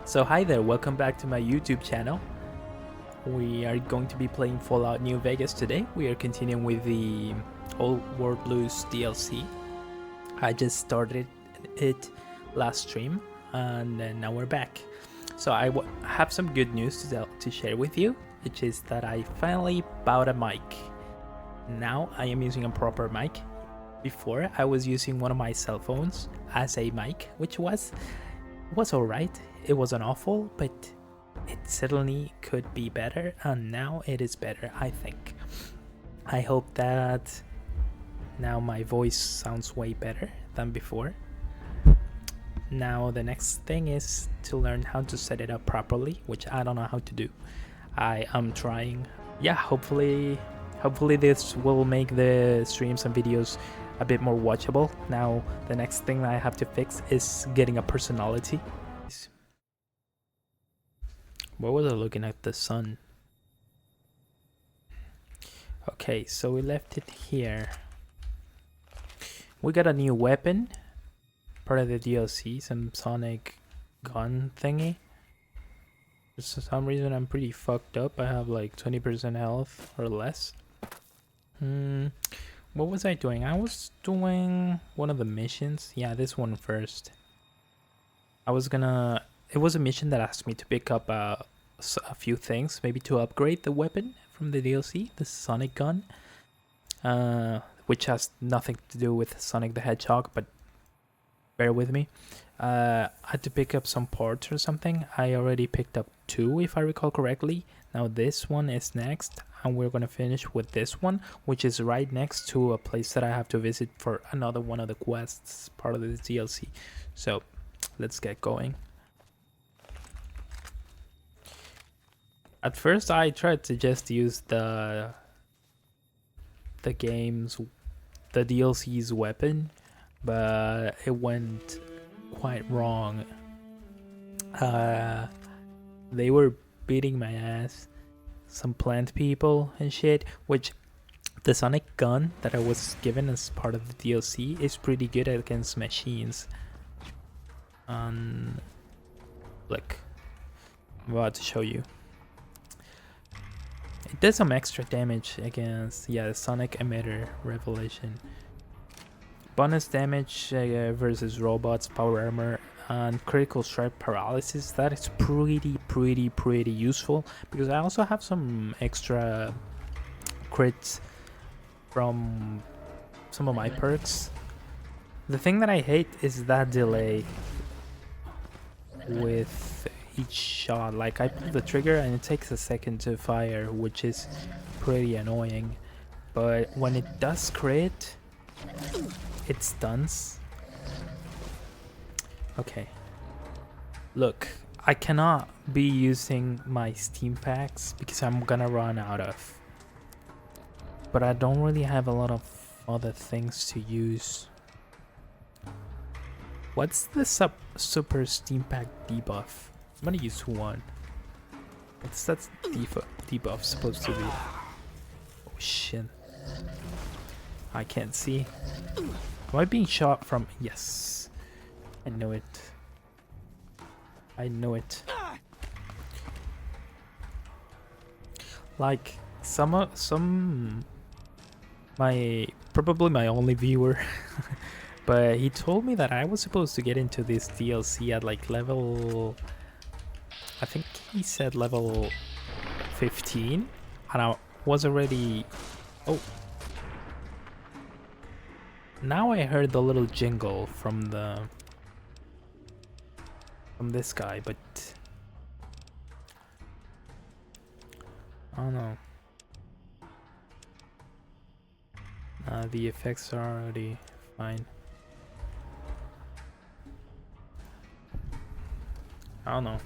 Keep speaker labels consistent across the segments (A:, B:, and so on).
A: So hi there, welcome back to my YouTube channel. We are going to be playing Fallout New Vegas today. We are continuing with the Old World Blues DLC. I just started it last stream and now we're back. So I have some good news to share with you, which is that I finally bought a mic. Now I am using a proper mic. Before I was using one of my cell phones as a mic, which was alright. It wasn't awful, but it certainly could be better, and now it is better, I think. I hope that now my voice sounds way better than before. Now the next thing is to learn how to set it up properly, which I don't know how to do. I am trying. Yeah, hopefully this will make the streams and videos a bit more watchable. Now the next thing I have to fix is getting a personality. Where was I looking at the sun? Okay, so we left it here. We got a new weapon, part of the DLC, some sonic gun thingy. For some reason I'm pretty fucked up. I have like 20% health or less. What was I doing? I was doing one of the missions. Yeah, this one first. It was a mission that asked me to pick up a few things, maybe to upgrade the weapon from the DLC, the Sonic gun, which has nothing to do with Sonic the Hedgehog, but bear with me. I had to pick up some parts or something. I already picked up 2, if I recall correctly. Now this one is next, and we're gonna finish with this one, which is right next to a place that I have to visit for another one of the quests, part of the DLC. So let's get going. At first I tried to just use the DLC's weapon, but it went quite wrong. They were beating my ass, some plant people and shit, which the Sonic gun that I was given as part of the DLC is pretty good against machines. Look, I'm about to show you. It does some extra damage against, the Sonic Emitter Revelation. Bonus damage versus robots, power armor, and critical strike paralysis. That is pretty useful, because I also have some extra crits from some of my perks. The thing that I hate is that delay with each shot. Like, I pull the trigger and it takes a second to fire, which is pretty annoying, but when it does crit, it stuns. Okay, look, I cannot be using my Steam packs because I'm gonna run out of, but I don't really have a lot of other things to use. What's the super Steam pack debuff? I'm gonna use one. What's that debuff supposed to be? Oh shit. I can't see. Am I being shot from? Yes. I know it. I know it. Like, probably my only viewer but he told me that I was supposed to get into this DLC at like level, I think he said level 15, and I was already... Oh, now I heard the little jingle from this guy, but I don't know. The effects are already fine. I don't know.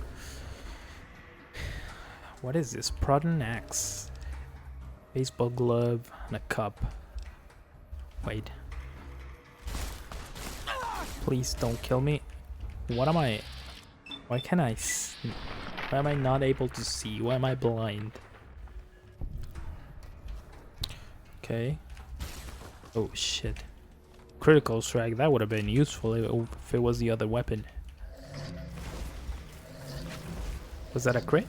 A: What is this? Proton axe, baseball glove, and a cup. Wait. Please don't kill me. What am I? Why can't I? Why am I not able to see? Why am I blind? Okay. Oh shit. Critical strike. That would have been useful if it was the other weapon. Was that a crit?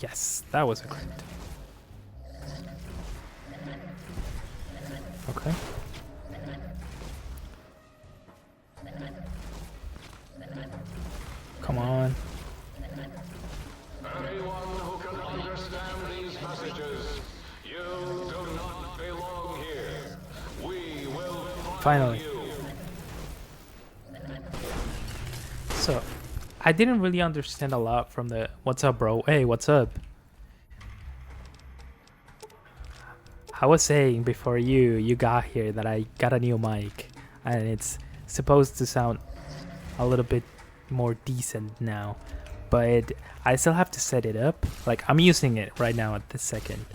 A: Yes, that was a crit. Okay. Come on.
B: Anyone who can understand these messages, you do not belong here. We will
A: Finally.
B: you.
A: So, I didn't really understand a lot from the "What's up, bro? Hey, what's up?" I was saying before you got here that I got a new mic, and it's supposed to sound a little bit more decent now, but I still have to set it up. Like, I'm using it right now at this second,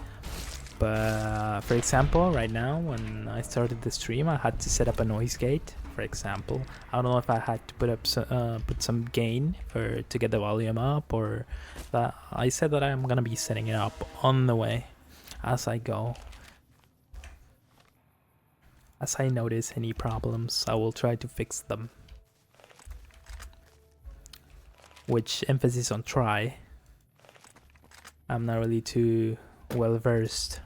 A: but for example, right now when I started the stream, I had to set up a noise gate. For example, I don't know if I had to put some gain to get the volume up, or that I said that I'm gonna be setting it up on the way as I go. As I notice any problems, I will try to fix them. Which emphasis on try. I'm not really too well versed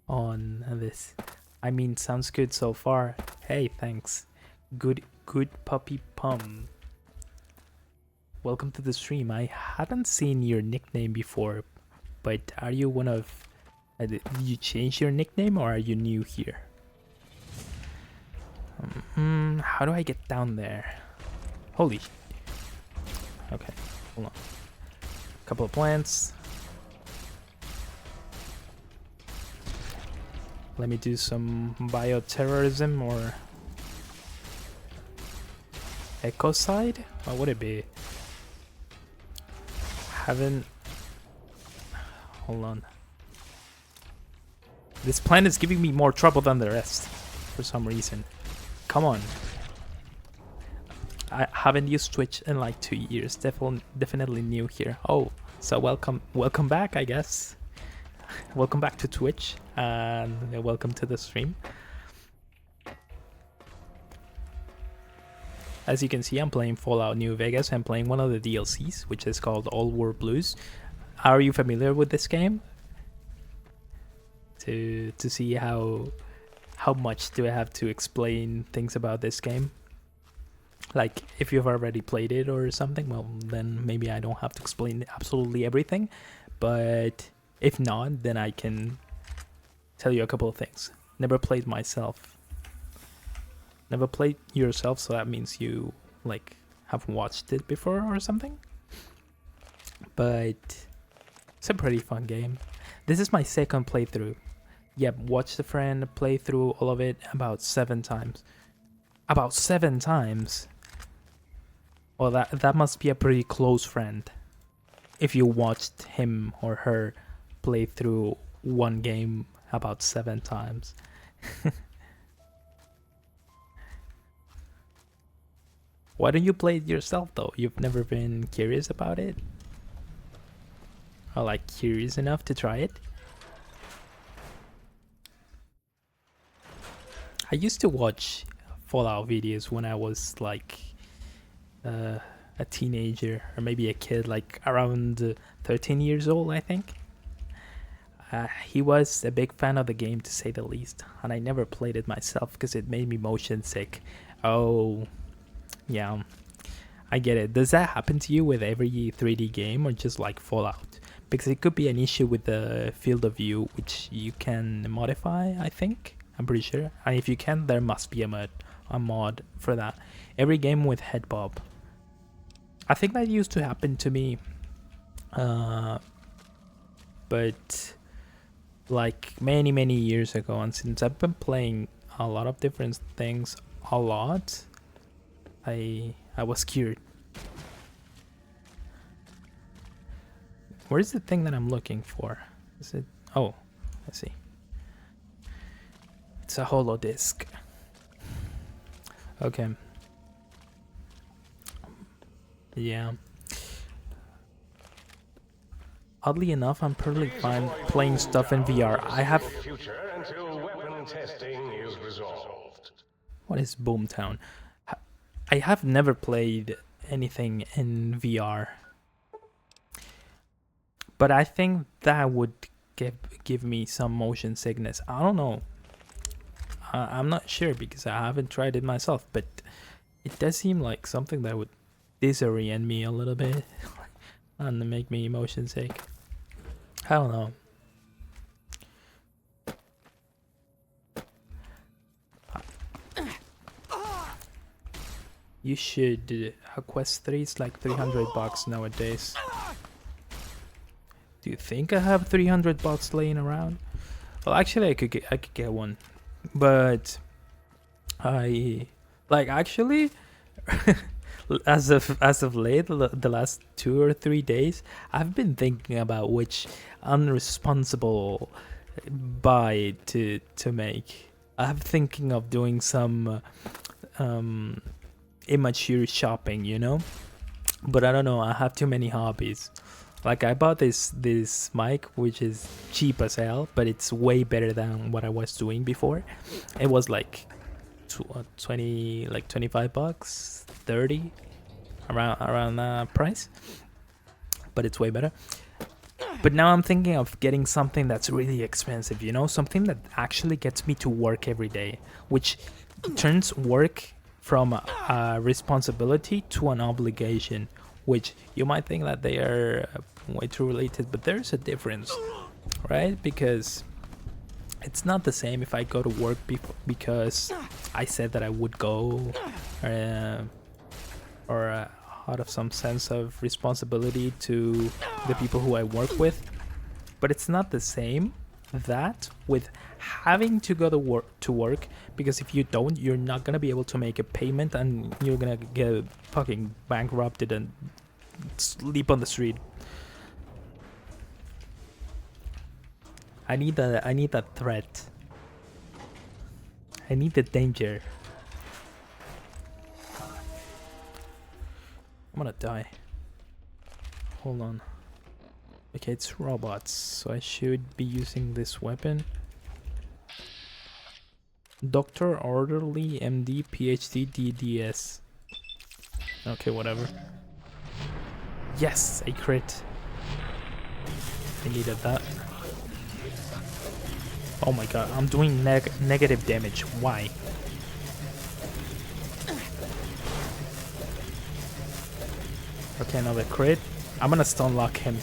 A: on this. I mean, sounds good so far. Hey, thanks. Good puppy pum. Welcome to the stream. I hadn't seen your nickname before, but are you one of... did you change your nickname, or are you new here? How do I get down there? Holy... Okay, hold on. Couple of plants. Let me do some bioterrorism or ecocide? What would it be? Haven't... Hold on. This plant is giving me more trouble than the rest for some reason. Come on. I haven't used Twitch in like 2 years. Definitely new here. Oh, so welcome back, I guess. Welcome back to Twitch, and welcome to the stream. As you can see, I'm playing Fallout New Vegas. I'm playing one of the DLCs, which is called Old World Blues. Are you familiar with this game? To see how much do I have to explain things about this game? Like, if you've already played it or something, well, then maybe I don't have to explain absolutely everything. But if not, then I can tell you a couple of things. Never played myself. Never played yourself, so that means you, like, have watched it before or something. But it's a pretty fun game. This is my second playthrough. Yep, watched a friend play through all of it about 7 times. About 7 times? Well, that must be a pretty close friend. If you watched him or her play through one game about 7 times. Why don't you play it yourself though? You've never been curious about it? Or like curious enough to try it? I used to watch Fallout videos when I was like a teenager, or maybe a kid, like around 13 years old, I think. He was a big fan of the game, to say the least, and I never played it myself because it made me motion sick. Oh, yeah, I get it. Does that happen to you with every 3D game, or just like Fallout? Because it could be an issue with the field of view, which you can modify, I think. I'm pretty sure. And if you can, there must be a mod for that. Every game with head bob. I think that used to happen to me. But like many years ago, and since I've been playing a lot of different things a lot, I was cured. Where's the thing that I'm looking for? Is it... Oh, I see. It's a holo disc. Okay. Yeah. Oddly enough, I'm perfectly fine playing stuff in VR. I have... What is Boomtown? I have never played anything in VR. but I think that would give me some motion sickness. I don't know. I'm not sure because I haven't tried it myself, but it does seem like something that would disorient me a little bit and make me motion sick. I don't know. You should. Quest 3 is like $300 nowadays. Do you think I have $300 laying around? Well, actually, I could get one, but I like actually as of late, the last 2 or 3 days, I've been thinking about which unresponsible buy to make. I'm thinking of doing some immature shopping, you know, but I don't know. I have too many hobbies. Like I bought this mic, which is cheap as hell, but it's way better than what I was doing before. It was like 20, like $25, 30, around that price, but it's way better. But now I'm thinking of getting something that's really expensive, you know, something that actually gets me to work every day, which turns work from a responsibility to an obligation, which you might think that they are way too related, but there's a difference, right? Because it's not the same if I go to work because I said that I would go, or out of some sense of responsibility to the people who I work with. But it's not the same that with having to go to work, because if you don't, you're not gonna be able to make a payment and you're gonna get fucking bankrupted and sleep on the street. I need that threat. I need the danger. I'm gonna die. Hold on. Okay, it's robots, so I should be using this weapon. Doctor, Orderly, MD, PhD, DDS. Okay, whatever. Yes, a crit. I needed that. Oh my god, I'm doing negative damage. Why? Okay, another crit. I'm gonna stun lock him.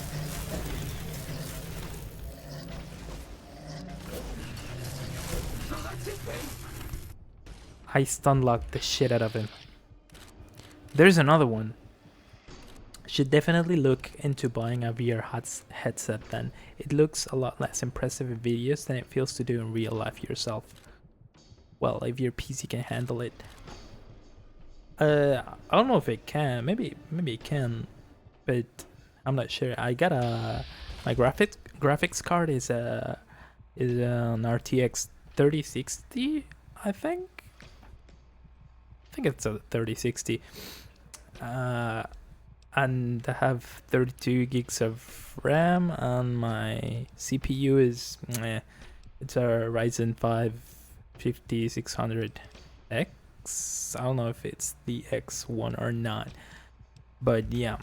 A: I stun locked the shit out of him. There's another one. Should definitely look into buying a VR headset then. It looks a lot less impressive in videos than it feels to do in real life yourself. Well, if your PC can handle it. I don't know if it can. Maybe it can, but I'm not sure. I got my graphics card is an RTX 3060, I think. I think it's a 3060. And I have 32 gigs of RAM, and my CPU is it's a Ryzen 5 5600X. I don't know if it's the X1 or not, but yeah.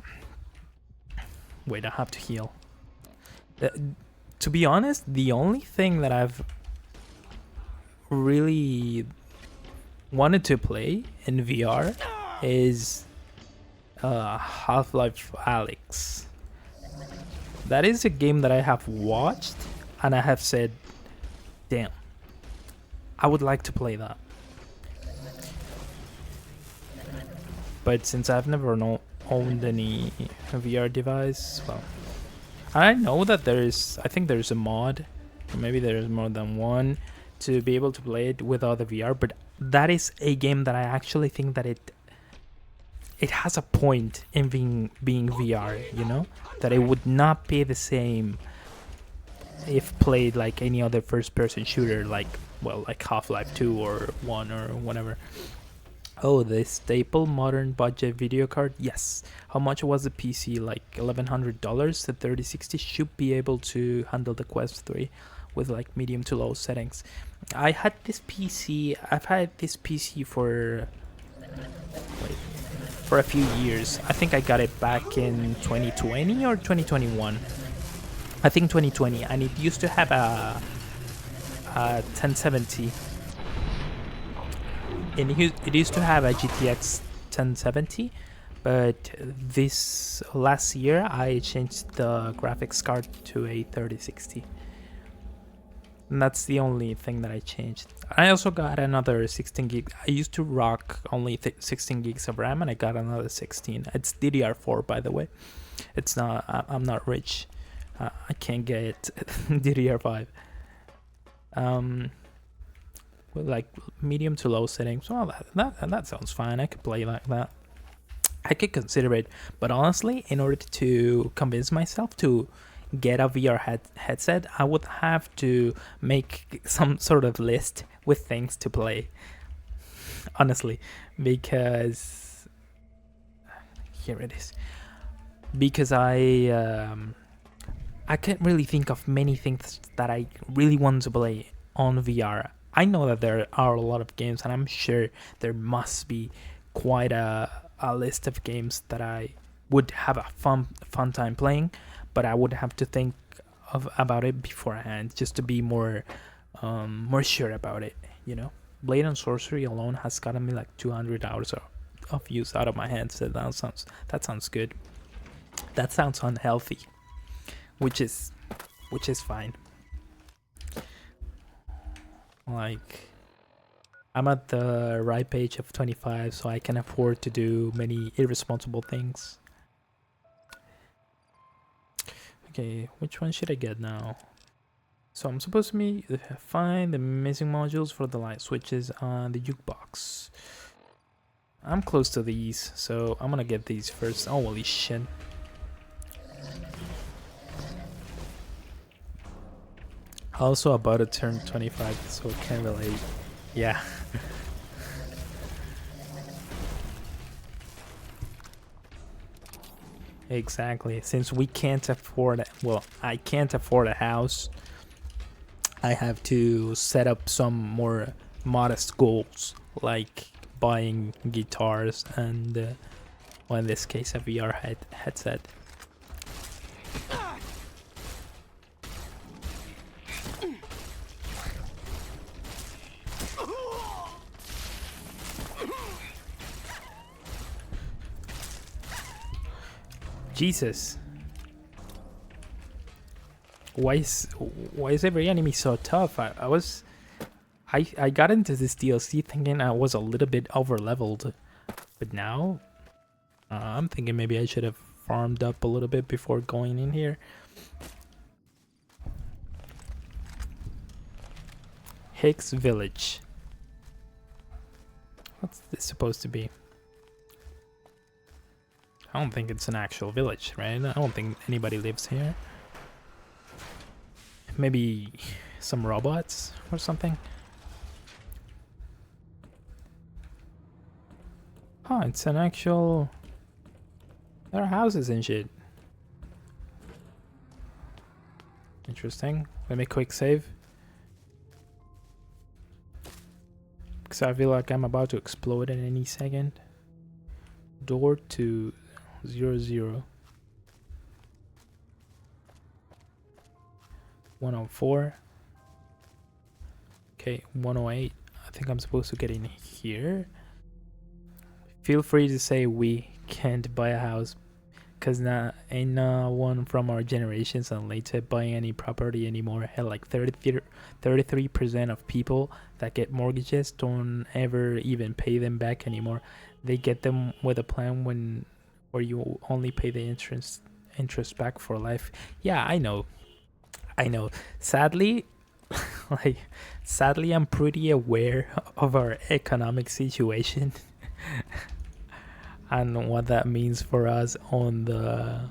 A: Wait, I have to heal. To be honest, the only thing that I've really wanted to play in VR is Half-Life Alyx. That is a game that I have watched and I have said, damn, I would like to play that. But since I've never owned any VR device, well, I know that I think there's a mod, or maybe there's more than one, to be able to play it without the VR, but that is a game that I actually think that it has a point in being VR, you know? That it would not be the same if played like any other first-person shooter, like Half-Life 2 or 1 or whatever. Oh, the staple modern budget video card? Yes. How much was the PC? Like $1,100? The 3060 should be able to handle the Quest 3 with like medium to low settings. I've had this PC for a few years. I think I got it back in 2020 or 2021. I think 2020, and it used to have a 1070. And it used to have a GTX 1070, but this last year I changed the graphics card to a 3060. And that's the only thing that I changed. I also got another 16 gig. I used to rock only 16 gigs of RAM, and I got another 16. It's DDR4, by the way. It's not. I'm not rich. I can't get DDR5. With like medium to low settings. Well, that sounds fine. I could play like that. I could consider it, but honestly, in order to convince myself to get a VR headset, I would have to make some sort of list with things to play. Honestly, because here it is. Because I can't really think of many things that I really want to play on VR. I know that there are a lot of games, and I'm sure there must be quite a list of games that I would have a fun time playing, but I would have to think about it beforehand just to be more sure about it. You know, Blade and Sorcery alone has gotten me like 200 hours of use out of my hands. So that sounds good. That sounds unhealthy, which is fine. Like, I'm at the ripe age of 25, so I can afford to do many irresponsible things. Okay, which one should I get now? So I'm supposed to find the missing modules for the light switches on the jukebox. I'm close to these, so I'm gonna get these first. Oh, holy shit. Also about to turn 25, so can't relate. Yeah. Exactly. Since we can't afford it, well, I can't afford a house, I have to set up some more modest goals, like buying guitars and, well, in this case, a VR headset. Jesus. Why is every enemy so tough? I got into this DLC thinking I was a little bit over leveled, but now I'm thinking maybe I should have farmed up a little bit before going in here. Hicks Village. What's this supposed to be? I don't think it's an actual village, right? I don't think anybody lives here. Maybe some robots or something? Oh, it's an actual... There are houses and shit. Interesting. Let me quick save. Because I feel like I'm about to explode at any second. Door to 00. 104. Okay, 108. I think I'm supposed to get in here. Feel free to say we can't buy a house, because ain't no one from our generations and later buying any property anymore. Hell, like 33% of people that get mortgages don't ever even pay them back anymore. They get them with a plan where you only pay the interest back for life. Yeah, I know. Sadly, sadly, I'm pretty aware of our economic situation and what that means for us on the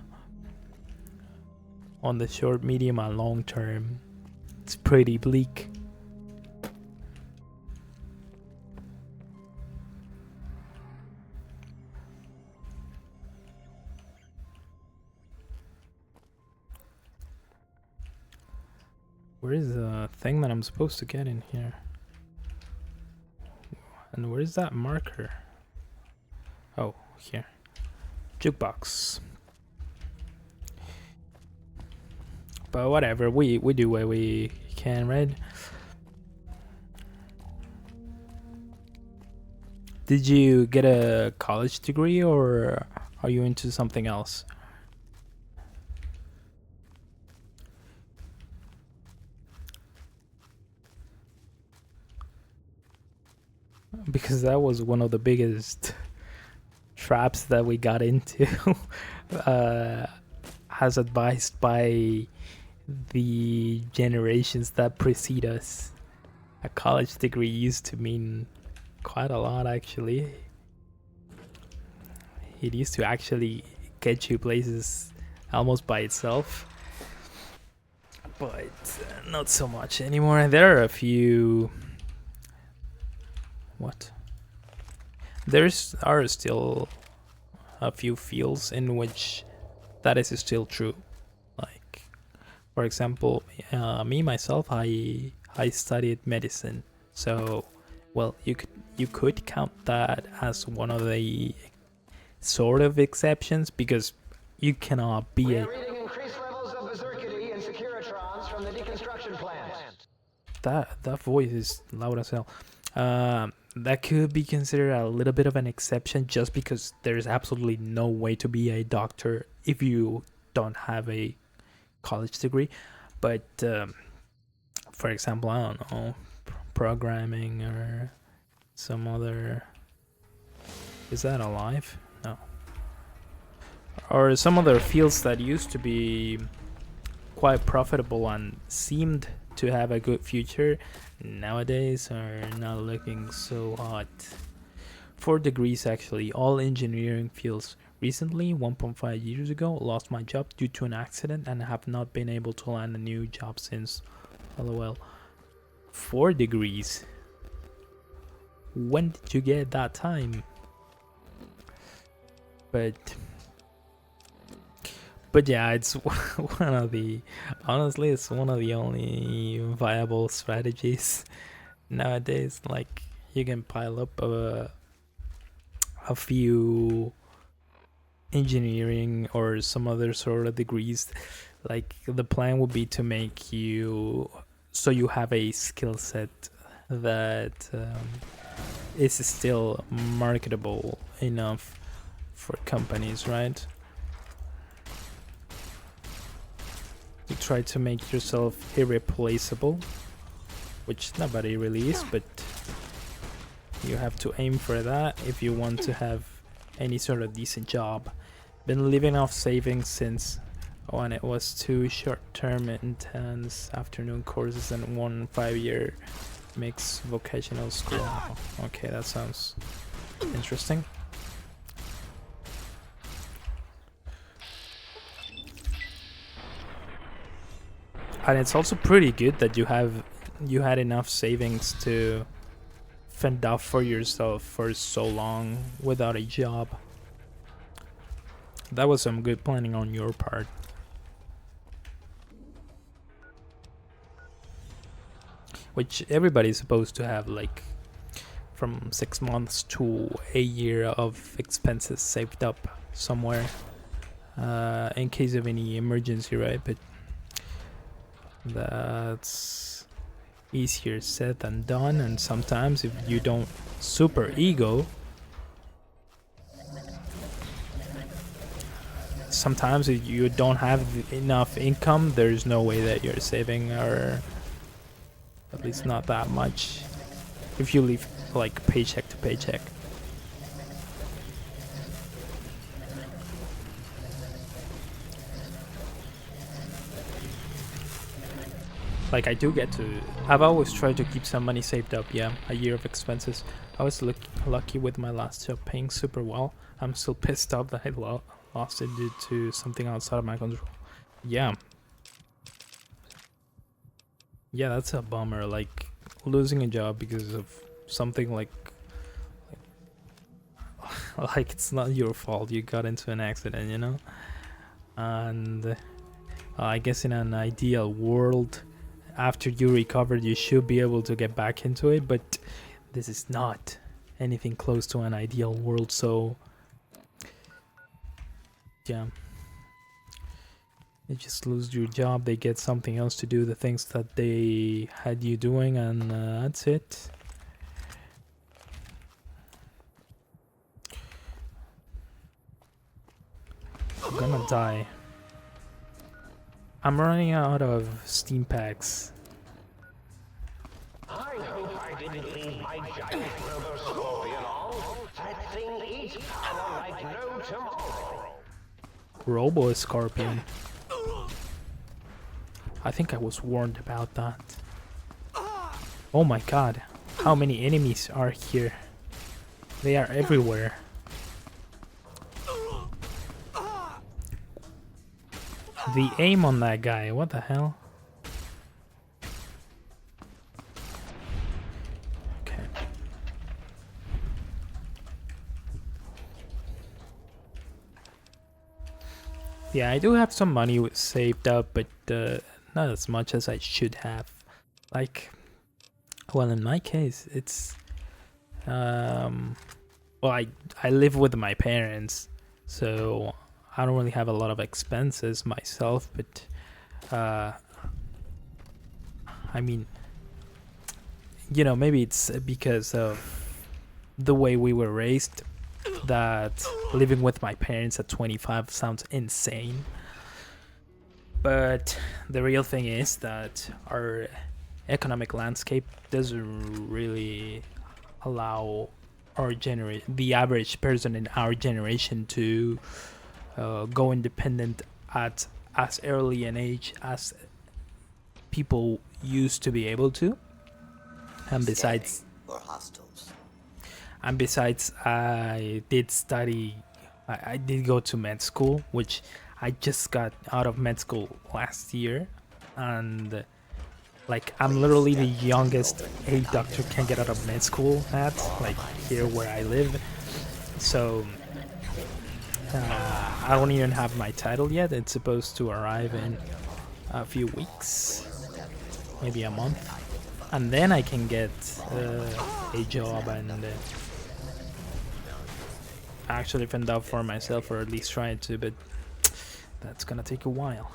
A: short, medium, and long term. It's pretty bleak. Where is the thing that I'm supposed to get in here? And where's that marker? Oh, here. Jukebox. But whatever, we do what we can, right? Did you get a college degree or are you into something else? Because that was one of the biggest traps that we got into, as advised by the generations that precede us. A college degree used to mean quite a lot, actually. It used to actually get you places almost by itself, but not so much anymore. There are a few. What? Are still a few fields in which that is still true. Like, for example, me myself, I studied medicine, so well, you could count that as one of the sort of exceptions because you cannot be
C: We are reading increased levels of berserkity and securitrons from the deconstruction plant.
A: That voice is loud as hell. That could be considered a little bit of an exception just because there's absolutely no way to be a doctor if you don't have a college degree. But for example, I don't know, programming or some other. Is that alive? No. Or some other fields that used to be quite profitable and seemed to have a good future nowadays are not looking so hot. 4 degrees actually, all engineering fields. Recently, 1.5 years ago, lost my job due to an accident and have not been able to land a new job since. LOL. 4 degrees. When did you get that time? But yeah, it's one of the, honestly, it's one of the only viable strategies nowadays. Like, you can pile up a few engineering or some other sort of degrees. Like, the plan would be to make you so you have a skill set that is still marketable enough for companies, right? You try to make yourself irreplaceable, which nobody really is, but you have to aim for that if you want to have any sort of decent job. Been living off savings since when it was 2 short-term intense afternoon courses and 1 5-year mixed vocational school. Okay, that sounds interesting. And it's also pretty good that you had enough savings to fend off for yourself for so long without a job. That was some good planning on your part. Which everybody's supposed to have, like, from 6 months to a year of expenses saved up somewhere in case of any emergency, right? But that's easier said than done, and sometimes if you don't super ego, sometimes if you don't have enough income, there's no way that you're saving, or at least not that much if you live like paycheck to paycheck. Like, I've always tried to keep some money saved up. Yeah, a year of expenses. I was lucky with my last job, paying super well. I'm still pissed off that I lost it due to something outside of my control. Yeah, that's a bummer. Like, losing a job because of something like it's not your fault. You got into an accident, you know. And I guess in an ideal world, after you recovered, you should be able to get back into it, but this is not anything close to an ideal world. So yeah, You just lose your job, they get something else to do, the things that they had you doing, and that's it. I'm gonna die. I'm running out of steam packs.
C: I hope I didn't leave my giant robo-scorpion on. That thing eats power like no tomorrow.
A: Robo Scorpion. I think I was warned about that. Oh my god. How many enemies are here? They are everywhere. The aim on that guy, what the hell? Okay. Yeah, I do have some money saved up, but not as much as I should have. Like, well, in my case, it's well, I live with my parents, so I don't really have a lot of expenses myself, but I mean, you know, maybe it's because of the way we were raised that living with my parents at 25 sounds insane. But the real thing is that our economic landscape doesn't really allow the average person in our generation to go independent at as early an age as people used to be able to. And besides, I did study. I did go to med school, which I just got out of med school last year, and like I'm literally the youngest a doctor can get out of med school at, like here where I live. So I don't even have my title yet. It's supposed to arrive in a few weeks, maybe a month, and then I can get a job and actually fend out for myself, or at least try to, but that's gonna take a while.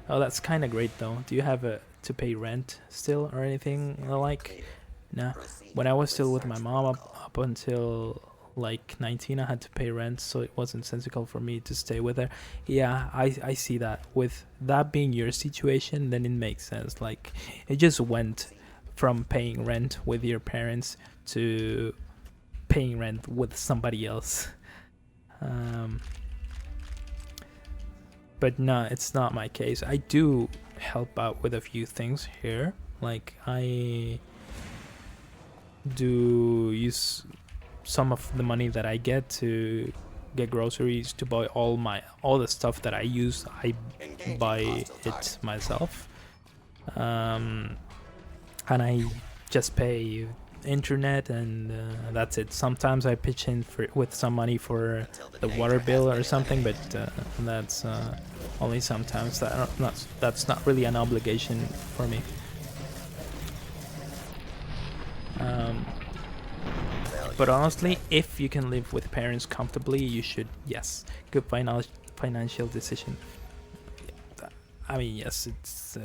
A: Oh, that's kind of great though. Do you have to pay rent still or anything like? Nah. When I was still with my mom up until like 19, I had to pay rent, so it wasn't sensible for me to stay with her. Yeah, I see that. With that being your situation, then it makes sense. Like, it just went from paying rent with your parents to paying rent with somebody else. But no, it's not my case. I do help out with a few things here. Like, I do use some of the money that I get to get groceries, to buy all the stuff that I use. I buy it myself, and I just pay internet, and that's it. Sometimes I pitch in with some money for the water bill or something, but that's only sometimes. That's not really an obligation for me. But honestly, if you can live with parents comfortably, you should. Yes, good financial decision. I mean, yes, it's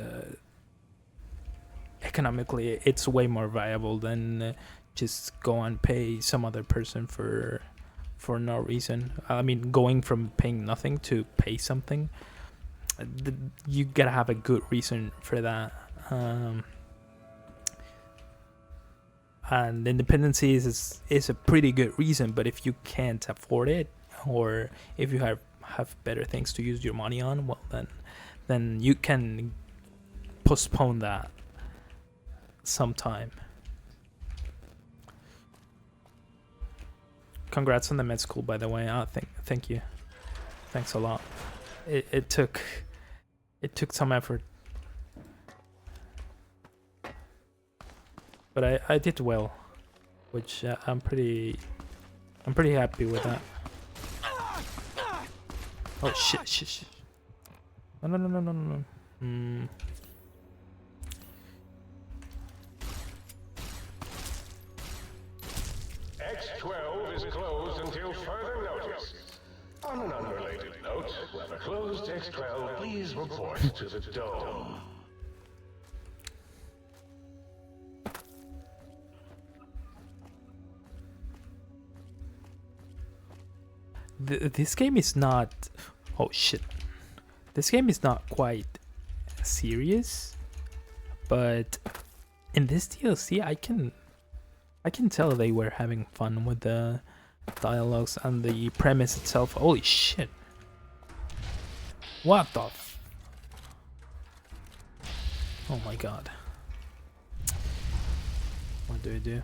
A: economically it's way more viable than just go and pay some other person for no reason. I mean, going from paying nothing to pay something, you gotta have a good reason for that. And independency is a pretty good reason, but if you can't afford it, or if you have better things to use your money on, well, then you can postpone that sometime. Congrats on the med school, by the way. Thank you. Thanks a lot. It took some effort, but I did well, which I'm pretty happy with that. Oh shit. No.
B: X12 is closed until further notice. On an unrelated note, whoever
C: Closed X12, please report to the dome.
A: This game is not. Oh shit! This game is not quite serious, but in this DLC, I can tell they were having fun with the dialogues and the premise itself. Holy shit! What the? Oh my god! What do I do?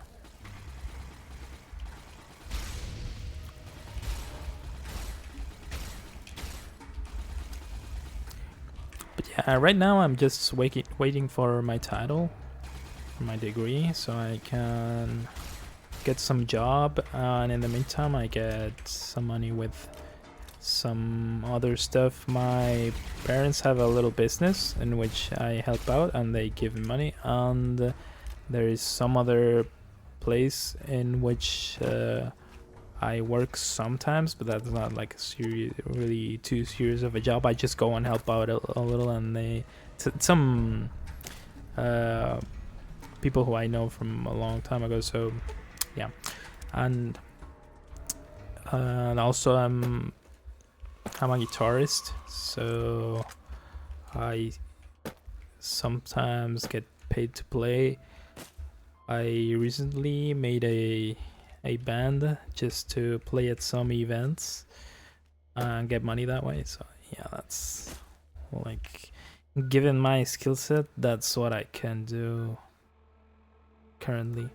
A: But yeah, right now I'm just waiting for my title, for my degree, so I can get some job, and in the meantime I get some money with some other stuff. My parents have a little business in which I help out and they give me money, and there is some other place in which I work sometimes, but that's not like a serious, really too serious of a job. I just go and help out a little, and they some people who I know from a long time ago. So yeah, and also I'm a guitarist, so I sometimes get paid to play. I recently made a band just to play at some events and get money that way. So yeah, that's like, given my skill set, that's what I can do currently.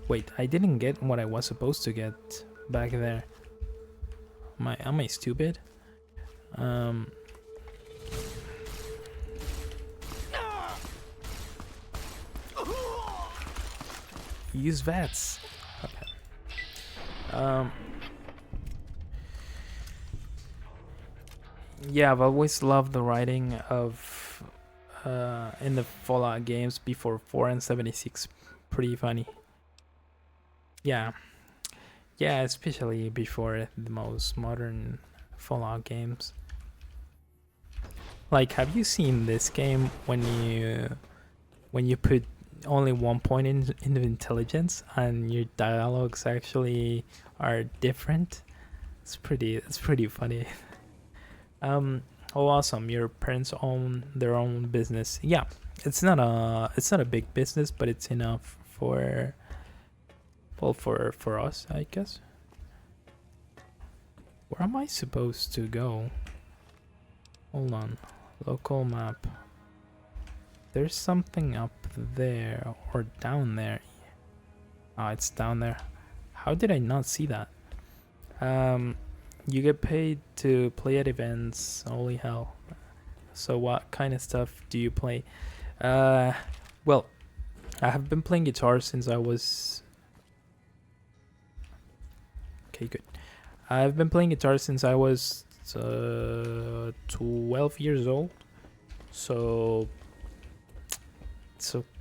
A: Wait, I didn't get what I was supposed to get back there. Am I stupid? Use VATS. Okay. Yeah, I've always loved the writing of in the Fallout games before 4 and 76. Pretty funny. Yeah, especially before the most modern Fallout games. Like, have you seen this game when you put only 1 point in the intelligence and your dialogues actually are different? It's pretty funny. Oh, awesome! Your parents own their own business. Yeah, it's not a big business, but it's enough for, well, for us, I guess. Where am I supposed to go? Hold on. Local map. There's something up there or down there. Oh, it's down there. How did I not see that? You get paid to play at events. Holy hell. So what kind of stuff do you play? Well, I have been playing guitar since I was... Okay, good. I've been playing guitar since I was 12 years old. So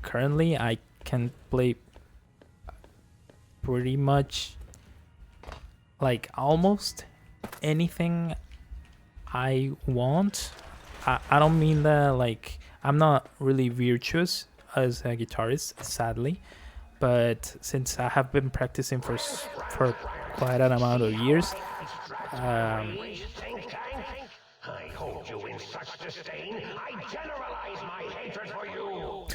A: currently I can play pretty much, like, almost anything I want. I don't mean that, like, I'm not really virtuous as a guitarist, sadly, but since I have been practicing for quite an amount of years,
C: I hold you in such disdain, I generalize my hatred for you.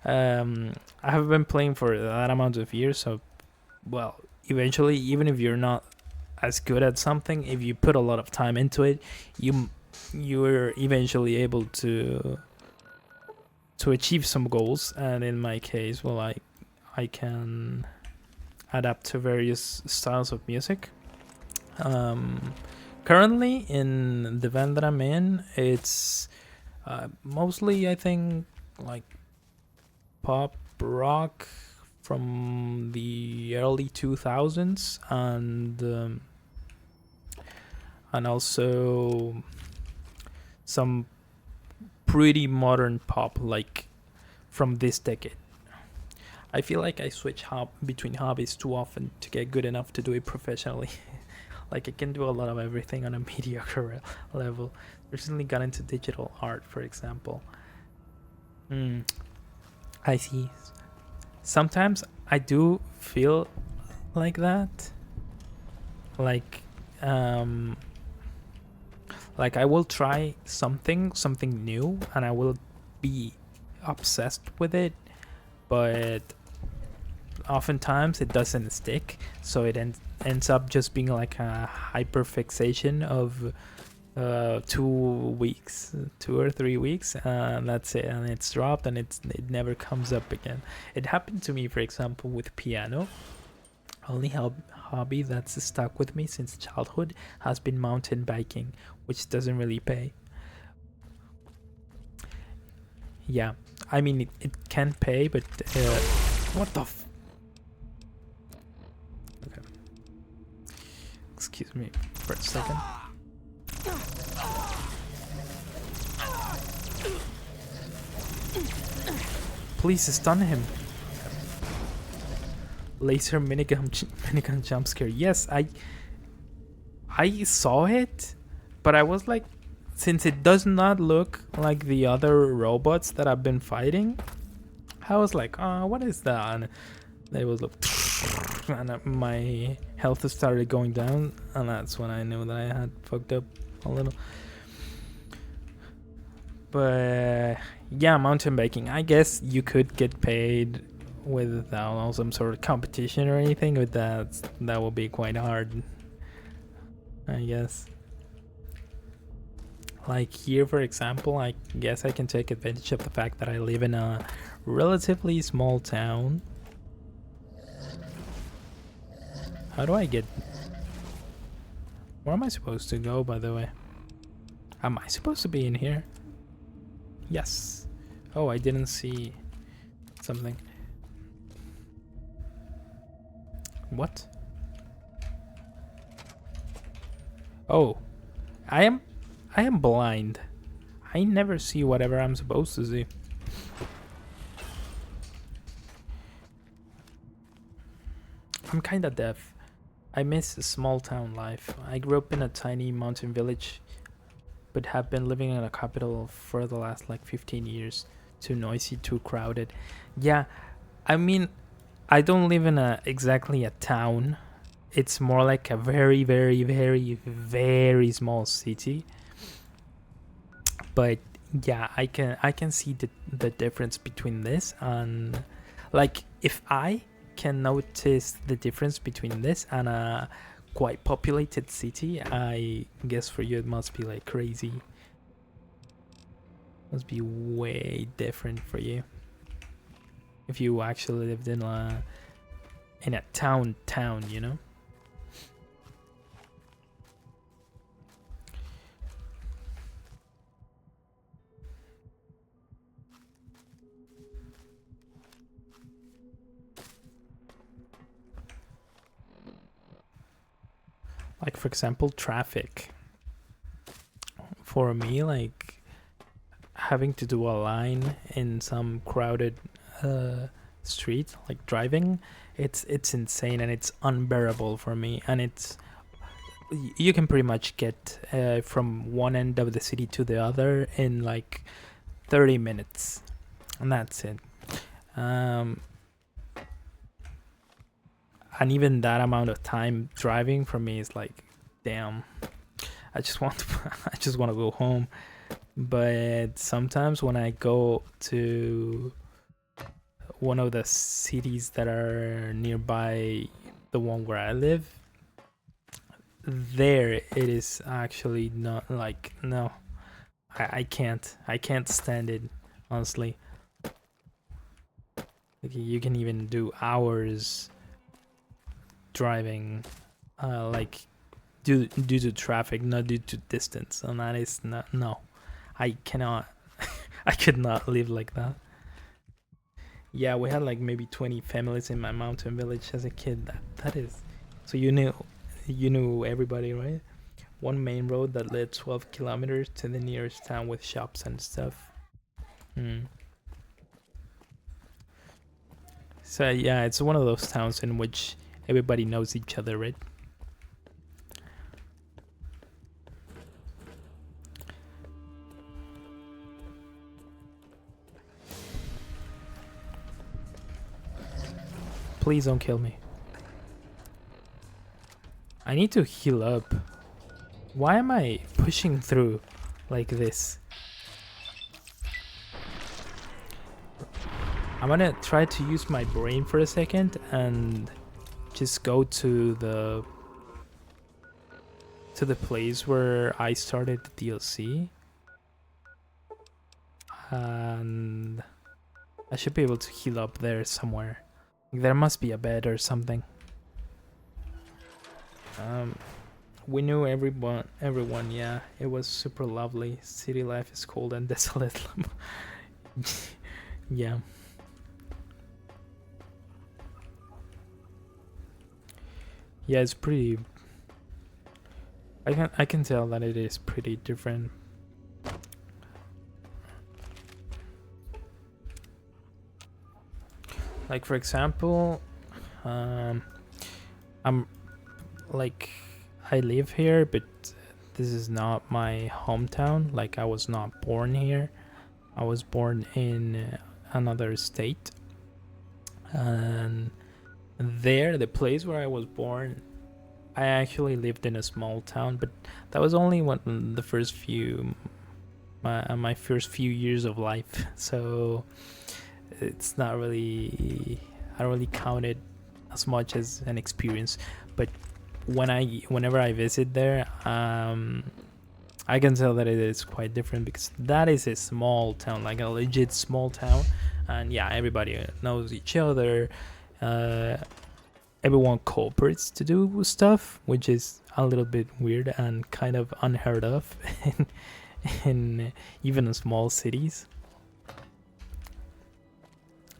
A: I have been playing for that amount of years, so, well, eventually, even if you're not as good at something, if you put a lot of time into it, you're eventually able to achieve some goals. And in my case, well, I can adapt to various styles of music. Currently in the band that I'm in, it's mostly, I think, like pop rock from the early 2000s, and also some pretty modern pop, like from this decade. I feel like I switch between hobbies too often to get good enough to do it professionally. Like I can do a lot of everything on a mediocre level. Recently got into digital art, for example. I see. Sometimes I do feel like that. Like I will try something new, and I will be obsessed with it, but oftentimes it doesn't stick, so it ends up just being like a hyperfixation of 2 weeks, 2 or 3 weeks, and that's it, and it's dropped, and it never comes up again. It happened to me, for example, with piano. Only hobby that's stuck with me since childhood has been mountain biking, which doesn't really pay. Yeah, I mean it can pay, but what the okay. Excuse me for a second. Please stun him. Laser minigun jump scare. Yes, I saw it, but I was like, since it does not look like the other robots that I've been fighting, I was like, what is that? And they was like, and my health started going down, and that's when I knew that I had fucked up a little. But yeah, mountain biking. I guess you could get paid without some sort of competition or anything, but that will be quite hard, I guess. Like here, for example, I guess I can take advantage of the fact that I live in a relatively small town. How do I get... Where am I supposed to go, by the way? Am I supposed to be in here? Yes. Oh, I didn't see something. What? Oh, I am blind. I never see whatever I'm supposed to see. I'm kinda deaf. I miss small town life. I grew up in a tiny mountain village, but have been living in a capital for the last like 15 years. Too noisy, too crowded. Yeah, I mean, I don't live in exactly a town. It's more like a very, very, very, very small city. But yeah, I can see the difference between this and, like, if I can notice the difference between this and a quite populated city, I guess for you it must be like crazy. Must be way different for you if you actually lived in a town, you know? Like, for example, traffic. For me, like, having to do a line in some crowded street, like driving, it's insane and it's unbearable for me. And it's, you can pretty much get from one end of the city to the other in like 30 minutes, and that's it. And even that amount of time driving for me is like, damn, I just want to go home. But sometimes when I go to one of the cities that are nearby the one where I live, there it is actually not like, no, I can't stand it, honestly. Like, you can even do hours driving, like due to traffic, not due to distance, and that is not, no, I cannot. I could not live like that. Yeah, we had like maybe 20 families in my mountain village as a kid. That is, so you knew everybody, right? One main road that led 12 kilometers to the nearest town with shops and stuff. So yeah, it's one of those towns in which everybody knows each other, right? Please don't kill me. I need to heal up. Why am I pushing through like this? I'm gonna try to use my brain for a second and just go to the place where I started the DLC. And I should be able to heal up there somewhere. There must be a bed or something. We knew everyone, yeah. It was super lovely. City life is cold and desolate. Yeah. Yeah, it's pretty... I can tell that it is pretty different. Like, for example, I'm like, I live here, but this is not my hometown. Like, I was not born here. I was born in another state. And there, the place where I was born, I actually lived in a small town, but that was only the first few, my first few years of life. So it's not really, I don't really count it as much as an experience. But whenever I visit there, I can tell that it is quite different, because that is a small town, like a legit small town, and yeah, everybody knows each other. Everyone cooperates to do stuff, which is a little bit weird and kind of unheard of in even in small cities.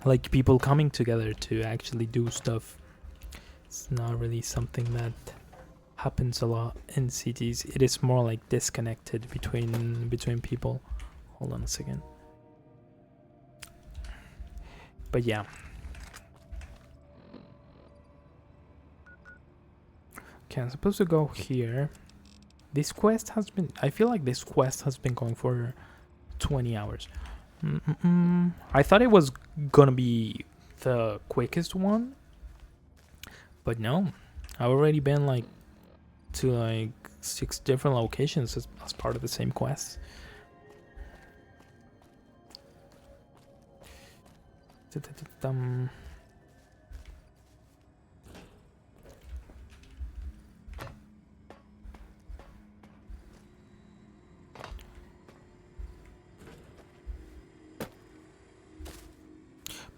A: Like, people coming together to actually do stuff. It's not really something that happens a lot in cities. It is more like disconnected between people. Hold on a second. But yeah. Okay, I'm supposed to go here. This quest has been... I feel like this quest has been going for 20 hours. I thought it was gonna be the quickest one. But no. I've already been like to like 6 different locations as part of the same quest.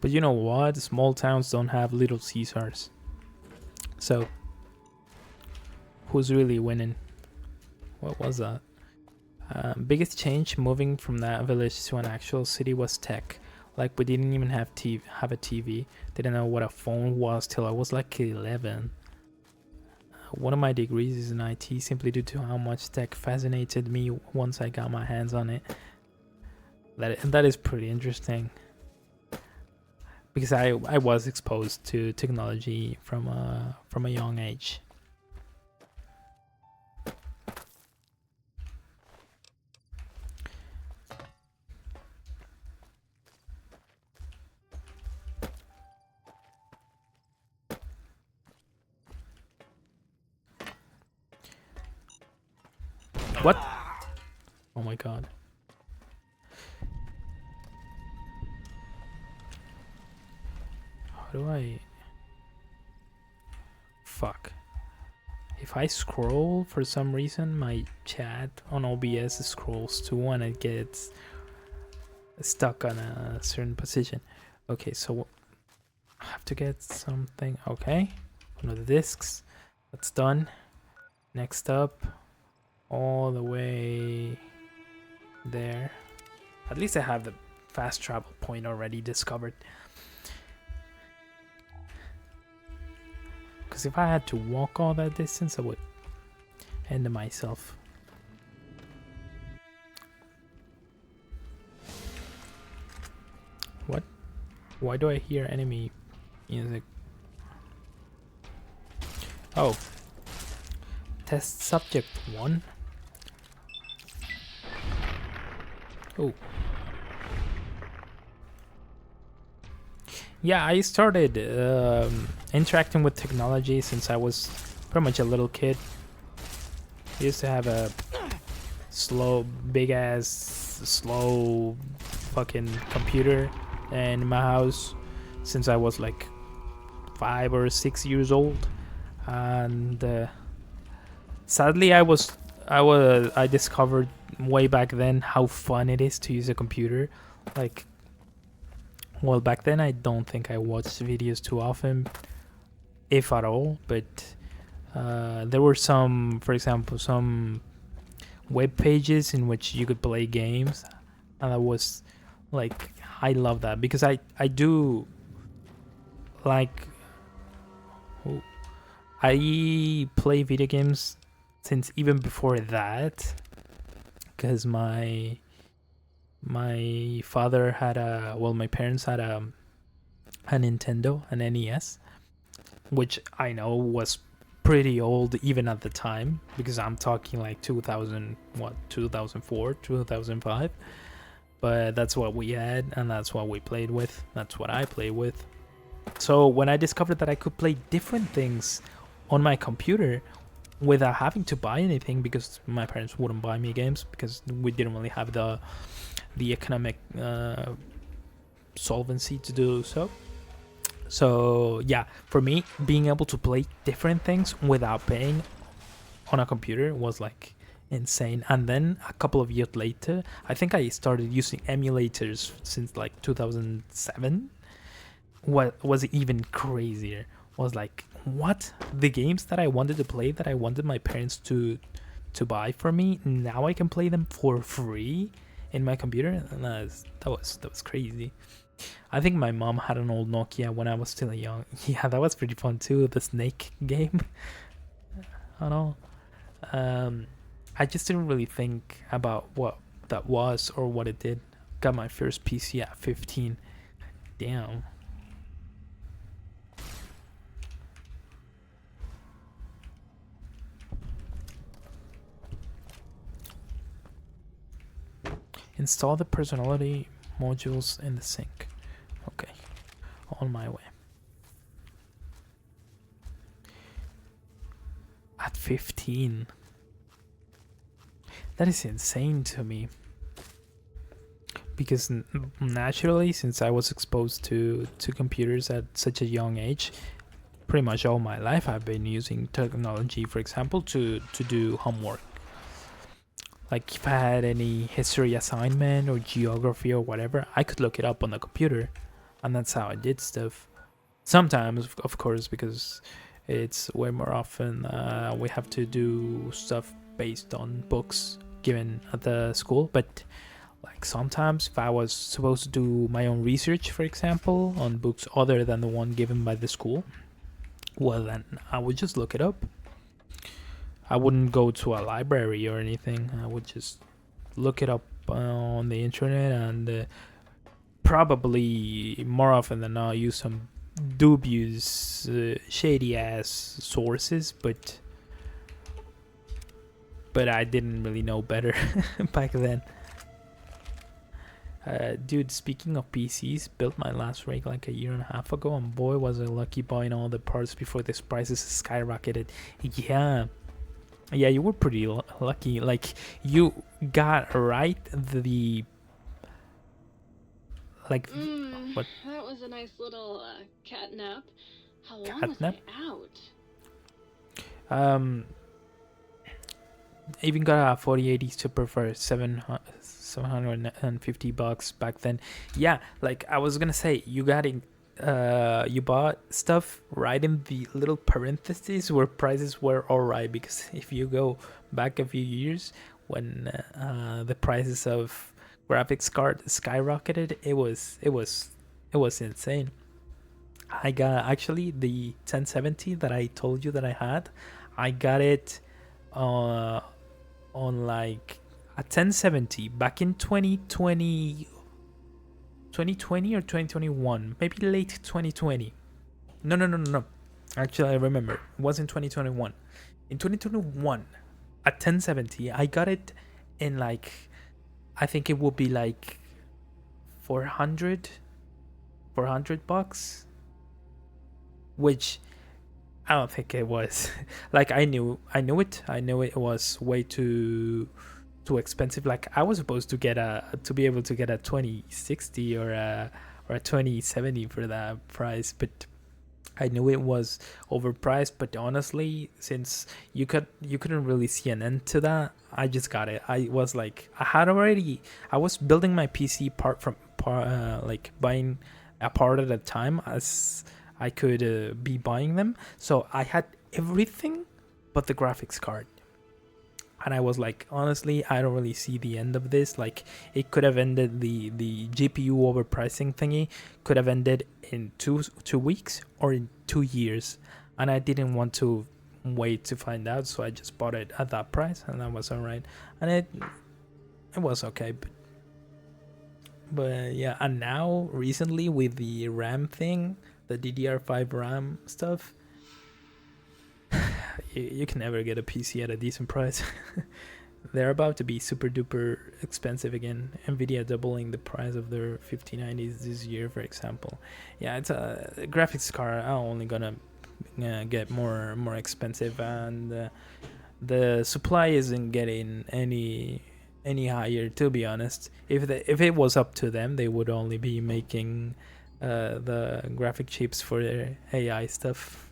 A: But you know what? Small towns don't have Little Caesars. So, who's really winning? What was that? Biggest change moving from that village to an actual city was tech. Like, we didn't even have a TV. Didn't know what a phone was till I was like 11. One of my degrees is in IT, simply due to how much tech fascinated me once I got my hands on it. That is pretty interesting. Because I was exposed to technology from a young age. What? Oh my god. How do I... Fuck. If I scroll, for some reason, my chat on OBS scrolls too and it gets stuck on a certain position. Okay, so I have to get something. Okay. One of the discs. That's done. Next up, all the way there. At least I have the fast travel point already discovered. Because if I had to walk all that distance, I would end myself. What? Why do I hear enemy music? Oh. Test subject 1. Oh. Yeah, I started interacting with technology since I was pretty much a little kid. I used to have a big ass, slow fucking computer in my house since I was like 5 or 6 years old, and sadly, I discovered way back then how fun it is to use a computer. Like, well, back then I don't think I watched videos too often, if at all. But there were some, for example, some web pages in which you could play games, and I was like, I love that because I do like. I play video games since even before that, because my father had my parents had a Nintendo, an NES, which I know was pretty old even at the time, because I'm talking like 2004, 2005. But that's what we had, and that's what we played with. That's what I played with. So when I discovered that I could play different things on my computer without having to buy anything, because my parents wouldn't buy me games because we didn't really have the economic solvency to do so. So yeah, for me, being able to play different things without paying on a computer was like insane. And then a couple of years later, I think I started using emulators since like 2007. What was even crazier was like, what, the games that I wanted to play, that I wanted my parents to buy for me, now I can play them for free in my computer. And that was crazy. I think my mom had an old Nokia when I was still young. Yeah, that was pretty fun too, the Snake game. I don't know. I just didn't really think about what that was or what it did. Got my first PC at 15. Damn. Install the personality modules in the sync. Okay, on my way. At 15. That is insane to me. Because naturally, since I was exposed to computers at such a young age, pretty much all my life I've been using technology, for example, to do homework. Like if I had any history assignment or geography or whatever, I could look it up on the computer, and that's how I did stuff. Sometimes, of course, because it's way more often we have to do stuff based on books given at the school. But like sometimes if I was supposed to do my own research, for example, on books other than the one given by the school, well then I would just look it up. I wouldn't go to a library or anything. I would just look it up on the internet, and probably more often than not use some dubious, shady ass sources. But I didn't really know better back then. Dude, speaking of PCs, built my last rig like a year and a half ago, and boy was I lucky buying all the parts before the prices skyrocketed. Yeah, you were pretty lucky. Like, you got right the like what?
D: That was a nice little cat nap. How long
A: Cat
D: was
A: nap?
D: I out?
A: Even got a 4080 Super for $750 back then. Yeah, like I was gonna say, you bought stuff right in the little parentheses where prices were alright, because if you go back a few years when the prices of graphics card skyrocketed, it was insane. I got actually the 1070 that I told you that I had. I got it on like a 1070 back in 2020 or 2021, maybe late 2020. No. Actually, I remember it was in 2021. In 2021, a 1070, I got it in like, I think it would be like 400 bucks. which I don't think it was. Like I knew it was way too expensive. Like I was supposed to be able to get a 2060 or a 2070 for that price, but I knew it was overpriced. But honestly, since you couldn't really see an end to that, I just got it. I was like, I was building my PC like buying a part at a time as I could be buying them. So I had everything but the graphics card. And I was like, honestly, I don't really see the end of this. Like, it could have ended, the GPU overpricing thingy could have ended in two weeks or in 2 years, and I didn't want to wait to find out, so I just bought it at that price, and that was alright. And it was okay, but yeah. And now recently with the RAM thing, the DDR5 RAM stuff, you can never get a PC at a decent price. They're about to be super duper expensive again. Nvidia doubling the price of their 5090s this year, for example. Yeah, it's a graphics card are only gonna get more expensive, and the supply isn't getting any higher. To be honest, if it was up to them, they would only be making the graphic chips for their AI stuff.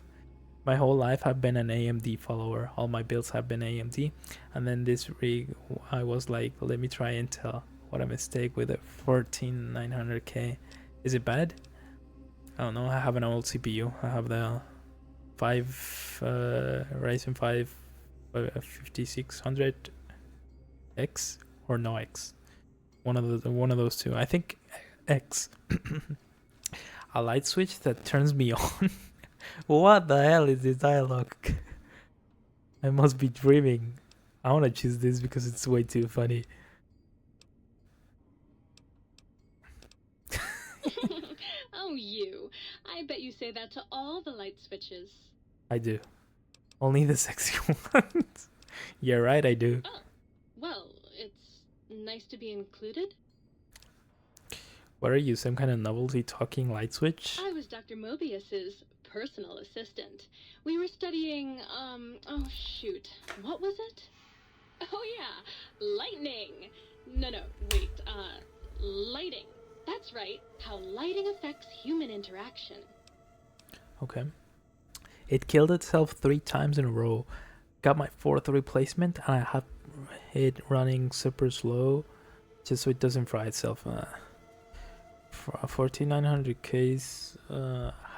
A: My whole life I've been an AMD follower. All my builds have been AMD. And then this rig, I was like, let me try Intel. What a mistake with a 14900K. Is it bad? I don't know. I have an old CPU. I have the Ryzen 5 5600X or no X. One of those two. I think X. A light switch that turns me on. What the hell is this dialogue? I must be dreaming. I want to choose this because it's way too funny.
D: Oh, you. I bet you say that to all the light switches.
A: I do. Only the sexy ones. You're right, I do.
D: Oh, well, it's nice to be included.
A: What are you, some kind of novelty talking light switch?
D: I was Dr. Mobius's personal assistant. We were studying, oh shoot, what was it? Oh yeah, lightning. No, wait, lighting. That's right, how lighting affects human interaction.
A: Okay. It killed itself 3 times in a row. Got my 4th replacement, and I have it running super slow just so it doesn't fry itself. 4900Ks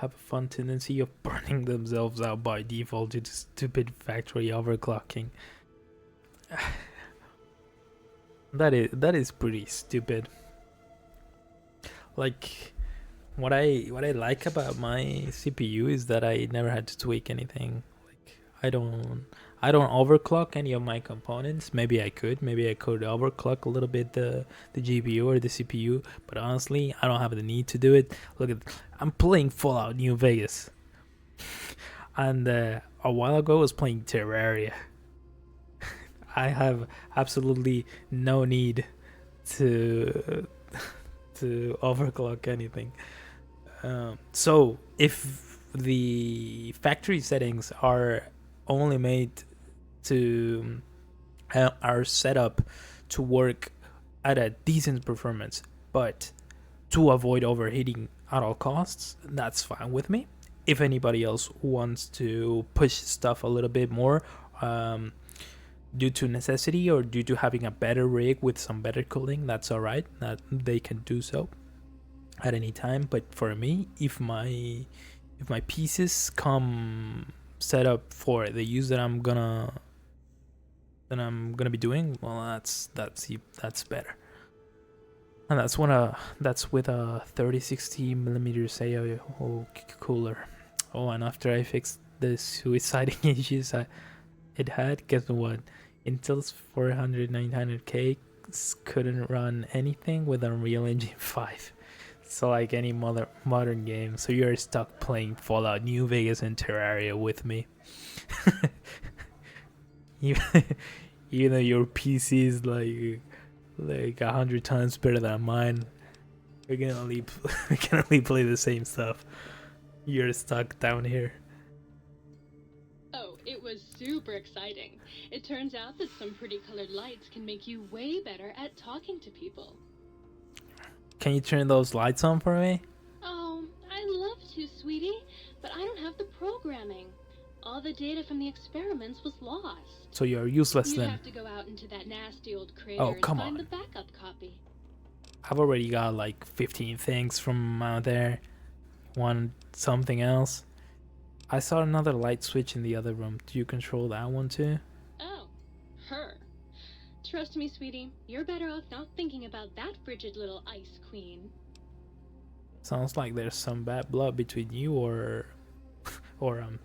A: have a fun tendency of burning themselves out by default due to stupid factory overclocking. That is pretty stupid. Like, what I like about my CPU is that I never had to tweak anything. Like, I don't overclock any of my components. Maybe I could overclock a little bit the GPU or the CPU, but honestly, I don't have the need to do it. Look, I'm playing Fallout New Vegas, and a while ago I was playing Terraria. I have absolutely no need to overclock anything. So if the factory settings are only made to are set up to work at a decent performance, but to avoid overheating at all costs, that's fine with me. If anybody else wants to push stuff a little bit more, due to necessity or due to having a better rig with some better cooling, that's all right. That they can do so at any time. But for me, if my pieces come set up for the use that I'm gonna be doing, well, that's better. And that's with a 3060 millimeters AO cooler. Oh, and after I fixed the suiciding issues it had, guess what? Intel's 900K couldn't run anything with Unreal Engine 5. So like any modern game, so you're stuck playing Fallout New Vegas and Terraria with me. Even though your PC is like 100 times better than mine, we can only play the same stuff. You're stuck down here.
D: Oh, it was super exciting. It turns out that some pretty colored lights can make you way better at talking to people.
A: Can you turn those lights on for me?
D: Oh, I'd love to, sweetie, but I don't have the programming. All the data from the experiments was lost.
A: So you're useless
D: You'd
A: then.
D: have to go out into that nasty old crater
A: Oh,
D: and
A: come
D: find
A: on.
D: the backup copy.
A: I've already got like 15 things from out there. Want something else? I saw another light switch in the other room. Do you control that one too?
D: Oh, her. Trust me, sweetie, you're better off not thinking about that frigid little ice queen.
A: Sounds like there's some bad blood between you or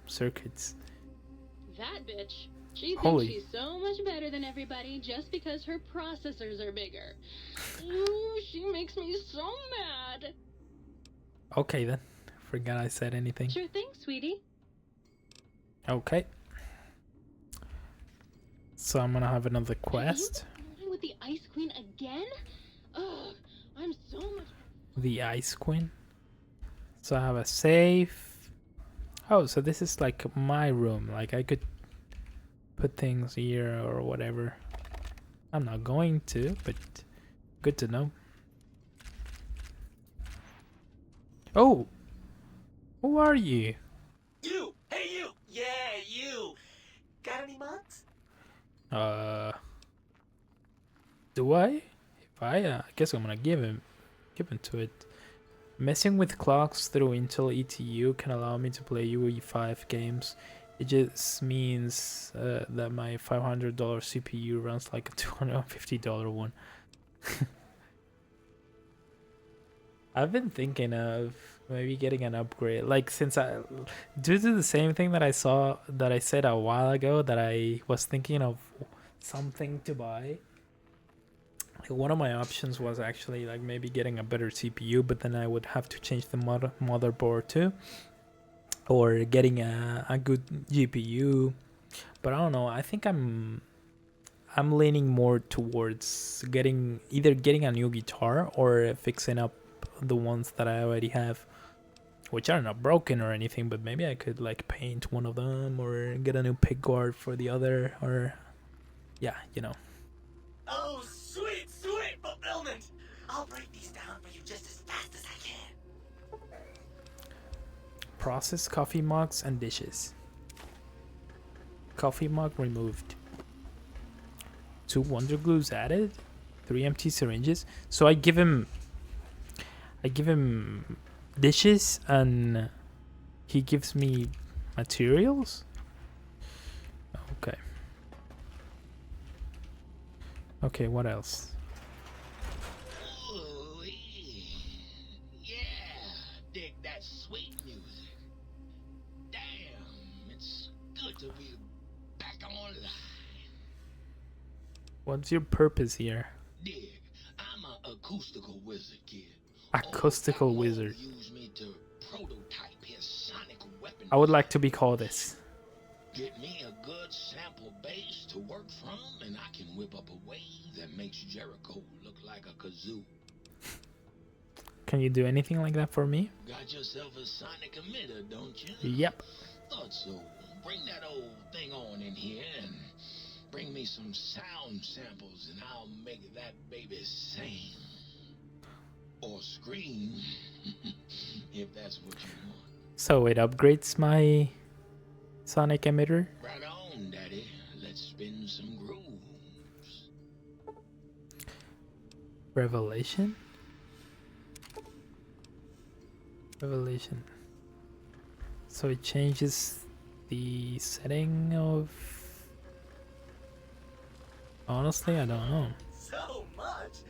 A: circuits.
D: That bitch. She thinks
A: Holy.
D: she's so much better than everybody just because her processors are bigger. Ooh, she makes me so mad.
A: Okay then. Forgot I said anything.
D: Sure thing, sweetie.
A: Okay. So I'm gonna have another quest.
D: Are you playing with the Ice Queen again? Ugh, I'm so much...
A: The Ice Queen. So I have a safe. Oh, so this is like my room. Like I could put things here or whatever. I'm not going to, but good to know. Oh, who are you?
E: You! Hey, you! Yeah, you! Got any mugs?
A: Do I? If I guess I'm gonna give him to it. Messing with clocks through Intel ETU can allow me to play UE5 games. It just means that my $500 CPU runs like a $250 one. I've been thinking of maybe getting an upgrade. Like due to the same thing that I said a while ago, that I was thinking of something to buy. Like one of my options was actually like maybe getting a better CPU, but then I would have to change the motherboard too, or getting a good GPU. But I don't know. I think I'm leaning more towards either getting a new guitar or fixing up the ones that I already have, which are not broken or anything, but maybe I could like paint one of them or get a new pick guard for the other, or yeah, you know.
E: Oh, sweet fulfillment! I'll break these down for you just as fast as I can.
A: Process coffee mugs and dishes. Coffee mug removed. 2 wonder glues added. 3 empty syringes. So I give him dishes and he gives me materials. Okay. Okay, what else?
F: Ooh, yeah, dig that sweet music. Damn, it's good to be back online.
A: What's your purpose here?
F: Dig, I'm an acoustical wizard, kid.
A: Acoustical
F: Old Doc
A: wizard.
F: Moore used me to prototype his sonic weapon.
A: I would like to be called this.
F: Get me a good sample base to work from, and I can whip up a wave that makes Jericho look like a kazoo.
A: Can you do anything like that for me?
F: Got yourself a sonic emitter, don't you?
A: Yep.
F: Thought so. Bring that old thing on in here and bring me some sound samples, and I'll make that baby sing. Or scream, if that's what you want.
A: So it upgrades my sonic emitter.
F: Right on, Daddy. Let's spin some grooves.
A: Revelation. So it changes the setting of... Honestly, I don't know.
E: So much,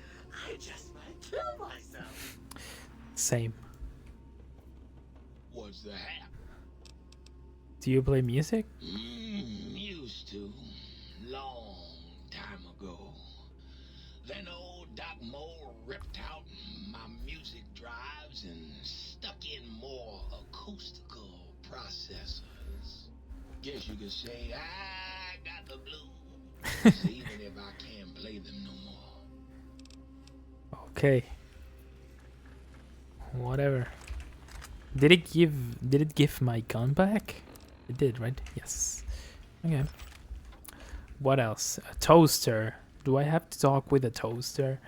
E: I just might kill myself.
A: Same.
F: What's the hap?
A: Do you play music?
F: Used to. Long time ago. Then old Doc Moore ripped out my music drives and stuck in more acoustical processors. Guess you could say I got the blues, even if I can't play them no more.
A: Okay. Whatever. Did it give my gun back? It did, right? Yes. Okay. What else? A toaster. Do I have to talk with a toaster?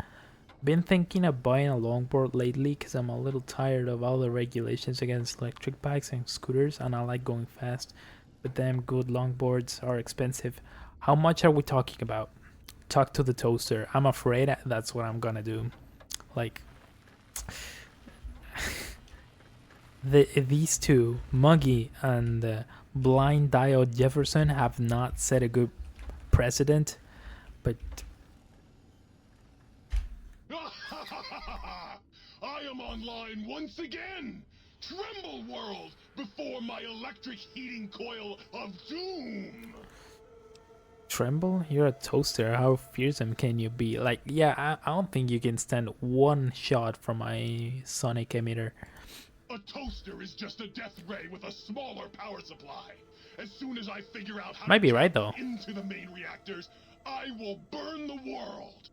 A: Been thinking of buying a longboard lately because I'm a little tired of all the regulations against electric bikes and scooters, and I like going fast. But damn good longboards are expensive. How much are we talking about? Talk to the toaster. I'm afraid that's what I'm gonna do. Like, these two, Muggy and Blind Diode Jefferson, have not set a good precedent, but
G: I am online once again! Tremble, world, before my electric heating coil of doom!
A: Tremble? You're a toaster. How fearsome can you be? Like, yeah, I don't think you can stand one shot from my sonic emitter.
G: A toaster is just a death ray with a smaller power supply. As soon as I figure out how
A: Might be
G: to
A: right,
G: tap
A: though.
G: into the main reactors, I will burn the world.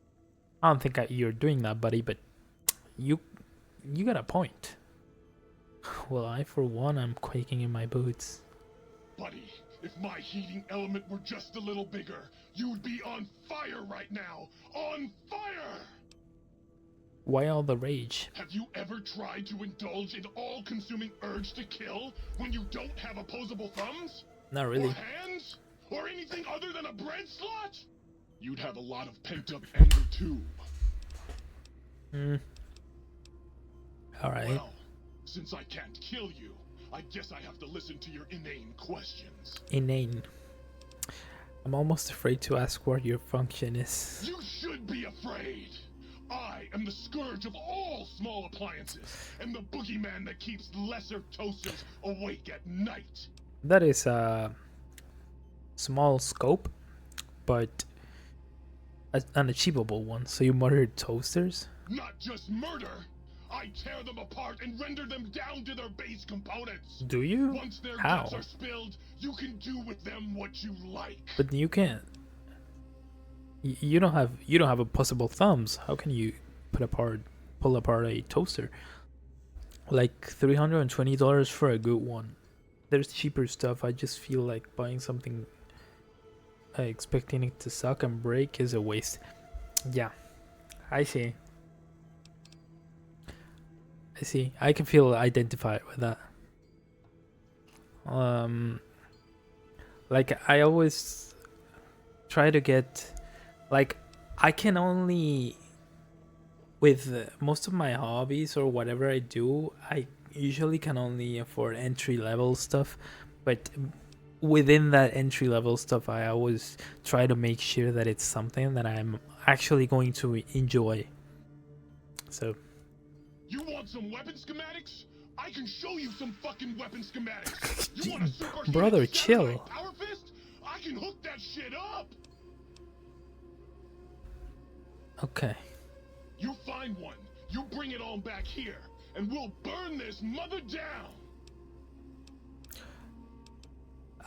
A: I don't think you're doing that, buddy, but you got a point. Well, I, for one, am quaking in my boots.
G: Buddy, if my heating element were just a little bigger, you'd be on fire right now. On fire!
A: Why all the rage?
G: Have you ever tried to indulge in all-consuming urge to kill when you don't have opposable thumbs?
A: Not really.
G: Or hands? Or anything other than a bread slot? You'd have a lot of pent-up anger too.
A: Alright.
G: Well, since I can't kill you, I guess I have to listen to your inane questions.
A: Inane. I'm almost afraid to ask what your function is.
G: You should be afraid! I am the scourge of all small appliances, and the boogeyman that keeps lesser toasters awake at night.
A: That is a small scope, but an achievable one. So you murdered toasters?
G: Not just murder! I tear them apart and render them down to their base components.
A: Do you?
G: Once their
A: How?
G: guts are spilled, you can do with them what you like.
A: But you can't. You don't have opposable thumbs. How can you pull apart a toaster? Like $320 for a good one. There's cheaper stuff. I just feel like buying something expecting it to suck and break is a waste. Yeah, I see. I can feel identified with that. Like I always try to get, like, I can only, with most of my hobbies or whatever I do, I usually can only afford entry level stuff, but within that entry level stuff I always try to make sure that it's something that I'm actually going to enjoy. So
G: You want some weapon schematics? I can show you some fucking weapon schematics. You want a super
A: Brother, chill.
G: power fist? I can hook that shit up.
A: okay.
G: You find one. You bring it on back here, and we'll burn this mother down.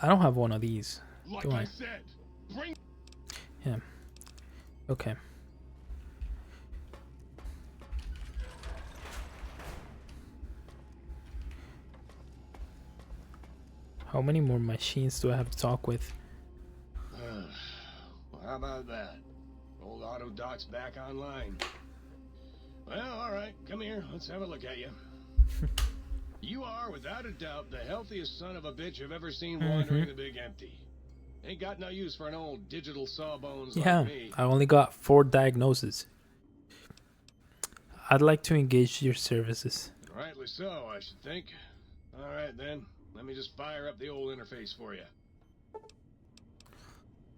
A: I don't have one of these.
G: Like
A: Do
G: I
A: I?
G: said, bring.
A: Yeah. Okay. How many more machines do I have to talk with?
H: Well, how about that? Old auto doc's back online. Well, all right, come here. Let's have a look at you. You are, without a doubt, the healthiest son of a bitch I've ever seen wandering the big empty. Ain't got no use for an old digital sawbones
A: Yeah,
H: like me.
A: I only got 4 diagnoses. I'd like to engage your services.
H: Rightly so, I should think. All right, then. Let me just fire up the old interface for you.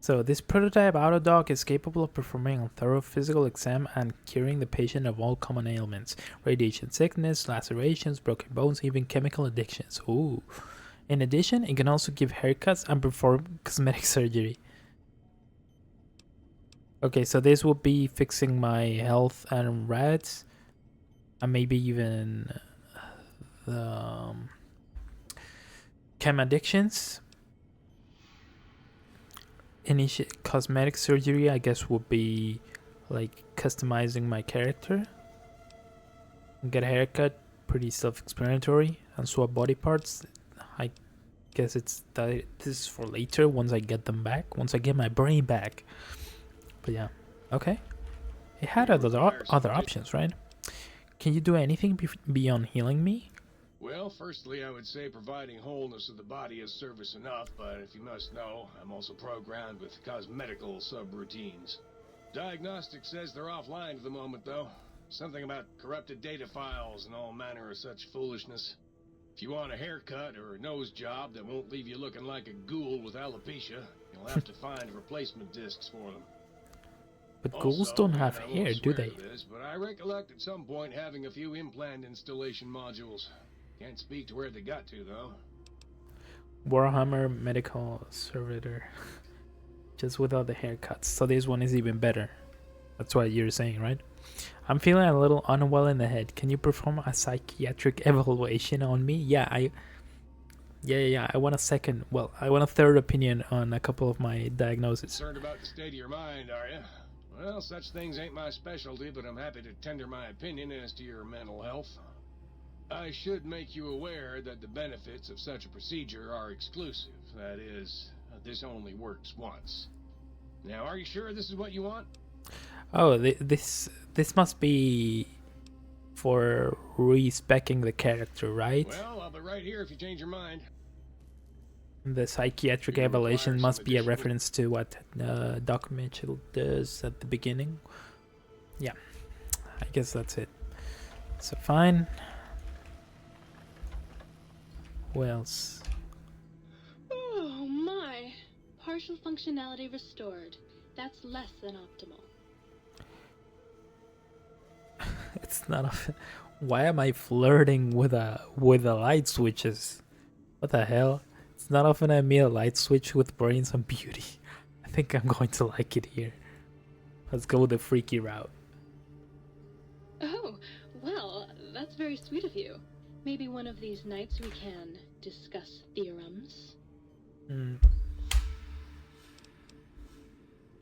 A: So, this prototype Autodoc is capable of performing a thorough physical exam and curing the patient of all common ailments. Radiation sickness, lacerations, broken bones, even chemical addictions. Ooh. In addition, it can also give haircuts and perform cosmetic surgery. Okay, so this will be fixing my health and rats. And maybe even the chem addictions. Cosmetic surgery, I guess, would be like customizing my character. Get a haircut, pretty self-explanatory. and swap body parts. I guess it's that this is for later once I get them back. Once I get my brain back. But yeah, okay. It had other options, right? Can you do anything beyond healing me?
H: Well, firstly, I would say providing wholeness of the body is service enough, but if you must know, I'm also programmed with cosmetical subroutines. Diagnostic says they're offline at the moment, though. Something about corrupted data files and all manner of such foolishness. If you want a haircut or a nose job that won't leave you looking like a ghoul with alopecia, you'll have to find replacement discs for them.
A: But ghouls don't have hair, do they?
H: This, but I recollect at some point having a few implant installation modules. Can't speak to where they got to, though.
A: Warhammer Medical Servitor. Just without the haircuts. So this one is even better. That's what you're saying, right? I'm feeling a little unwell in the head. Can you perform a psychiatric evaluation on me? Yeah, I want a third opinion on a couple of my diagnoses.
H: Concerned about the state of your mind, are you? Well, such things ain't my specialty, but I'm happy to tender my opinion as to your mental health. I should make you aware that the benefits of such a procedure are exclusive. That is, this only works once. Now, are you sure this is what you want?
A: Oh, this must be for respecing the character, right?
H: Well, I'll be right here if you change your mind.
A: The psychiatric evaluation must be a reference to what Doc Mitchell does at the beginning. Yeah, I guess that's it. So fine. Who else?
D: Oh my! Partial functionality restored. That's less than optimal.
A: It's not often. Why am I flirting with the light switches? What the hell? It's not often I meet a light switch with brains and beauty. I think I'm going to like it here. Let's go the freaky route.
D: Oh, well, that's very sweet of you. Maybe one of these nights we can discuss theorems.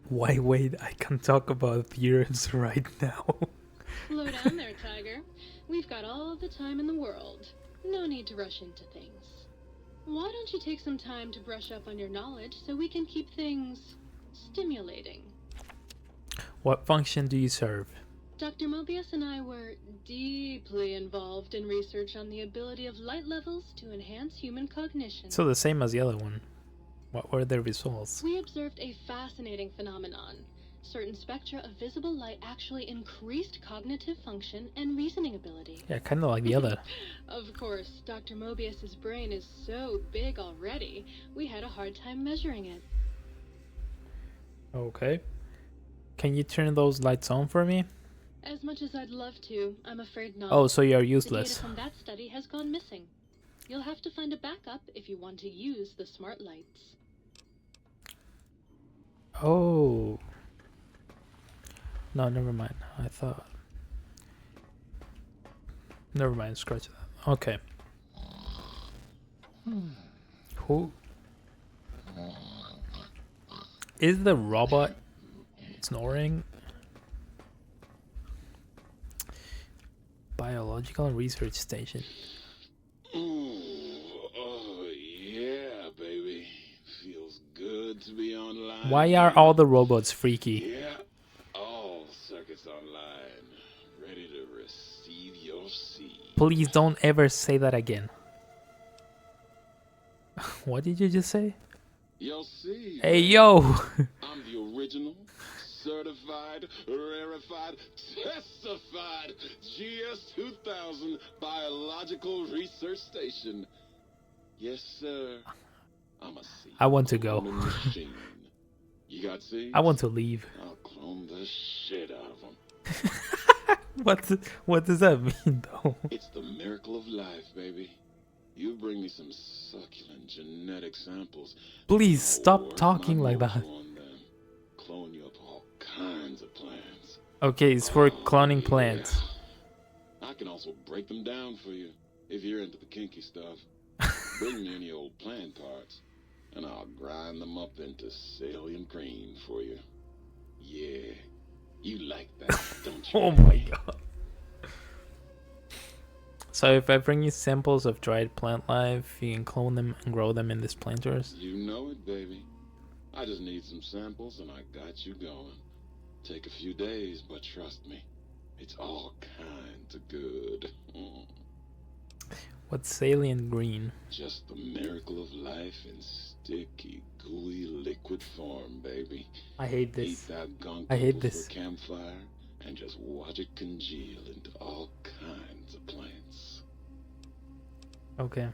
A: Why wait? I can talk about theorems right now.
D: Slow down there, Tiger. We've got all the time in the world. No need to rush into things. Why don't you take some time to brush up on your knowledge so we can keep things stimulating?
A: What function do you serve?
D: Dr. Mobius and I were deeply involved in research on the ability of light levels to enhance human cognition.
A: So the same as the other one. What were the results?
D: We observed a fascinating phenomenon. Certain spectra of visible light actually increased cognitive function and reasoning ability.
A: Yeah, kind of like the other.
D: Of course, Dr. Mobius's brain is so big already, we had a hard time measuring it.
A: Okay. Can you turn those lights on for me?
D: As much as I'd love to, I'm afraid not.
A: Oh, so you're
D: The
A: useless.
D: data from that study has gone missing. You'll have to find a backup if you want to use the smart lights.
A: Oh. No, never mind. I thought. Never mind, scratch that. Okay. Who? Is the robot snoring? Biological research station.
F: Oh, yeah, baby. Feels good to be online.
A: Why are all the robots freaky?
F: Yeah, all circuits online. Ready to receive your seed.
A: Please don't ever say that again. What did you just say?
F: Your seed.
A: Hey, yo!
F: I'm the original, certified, rarefied, testified GS-2000 Biological Research Station. Yes, sir. I'm a seed.
A: I want to go.
F: cloning machine. You got seeds?
A: I want to leave.
F: I'll clone the shit out of them.
A: What does that mean, though?
F: It's the miracle of life, baby. You bring me some succulent genetic samples.
A: Please
F: I'll
A: stop
F: work
A: talking
F: my
A: like that.
F: mojo on them. Clone you up all kinds of plants.
A: Okay, it's for cloning plants.
F: I can also break them down for you if you're into the kinky stuff. Bring me any old plant parts, and I'll grind them up into salient cream for you. Yeah, you like that, don't you?
A: Oh my god. So if I bring you samples of dried plant life, you can clone them and grow them in these planters.
B: You know it, baby. I just need some samples and I got you going. Take a few days, but trust me, it's all kinds of good.
A: What's salient green?
B: Just the miracle of life in sticky, gooey liquid form, baby.
A: I hate
B: Eat
A: this.
B: that gunk
A: I hate
B: over
A: this.
B: a campfire and just watch it congeal into all kinds of plants.
A: Okay.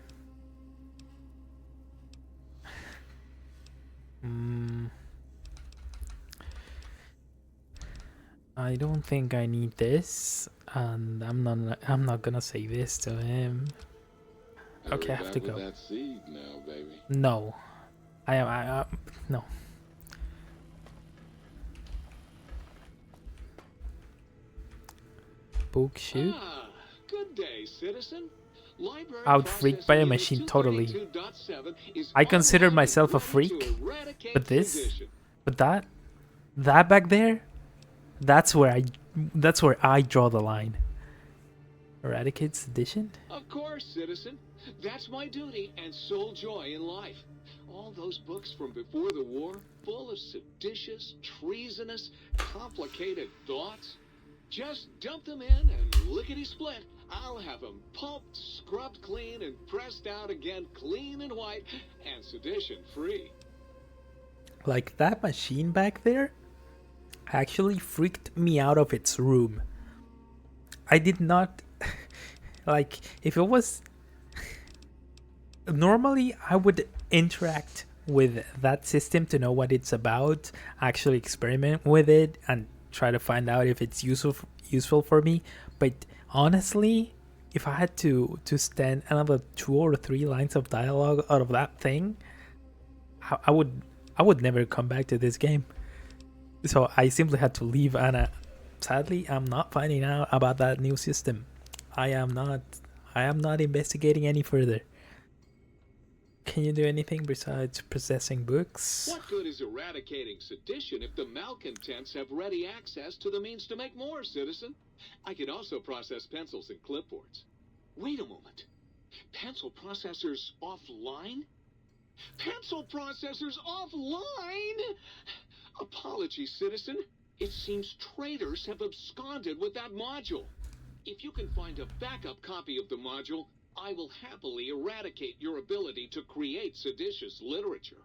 A: I don't think I need this, and I'm not gonna say this to him. Okay, I have to
B: Back with
A: go.
B: that seed now, baby.
A: No, I no. Book shoot.
I: Ah, good day, citizen. Library
A: Outfreaked by a
I: processing
A: machine,
I: unit
A: totally.
I: 232.7 is
A: I consider
I: online
A: myself a
I: and ready to
A: freak,
I: eradicate
A: but this,
I: sedition.
A: but that back there, that's where I draw the line. Eradicate sedition?
I: Of course, citizen. That's my duty and sole joy in life. All those books from before the war, full of seditious, treasonous, complicated thoughts. Just dump them in and lickety-split. I'll have them pulped, scrubbed clean, and pressed out again clean and white and sedition-free.
A: Like that machine back there actually freaked me out of its room. I did not like if it was normally I would interact with that system to know what it's about, actually experiment with it and try to find out if it's useful for me. But honestly, if I had to stand another 2 or 3 lines of dialogue out of that thing, I would never come back to this game. So I simply had to leave, and sadly I'm not finding out about that new system. I am not investigating any further. Can you do anything besides processing books?
I: What good is eradicating sedition if the malcontents have ready access to the means to make more, citizen? I can also process pencils and clipboards. Wait a moment. Pencil processors offline? Pencil processors offline? Apologies, citizen. It seems traitors have absconded with that module. If you can find a backup copy of the module, I will happily eradicate your ability to create seditious literature.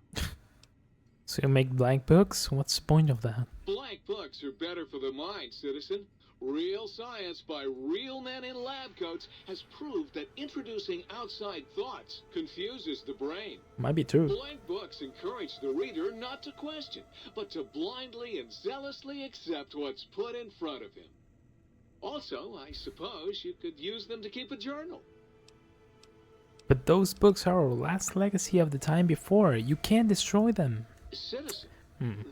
A: So you make blank books? What's the point of that?
I: Blank books are better for the mind, citizen. Real science by real men in lab coats has proved that introducing outside thoughts confuses the brain.
A: Might be true.
I: Blank books encourage the reader not to question, but to blindly and zealously accept what's put in front of him. Also, I suppose you could use them to keep a journal.
A: But those books are our last legacy of the time before. You can't destroy them.
I: Citizen,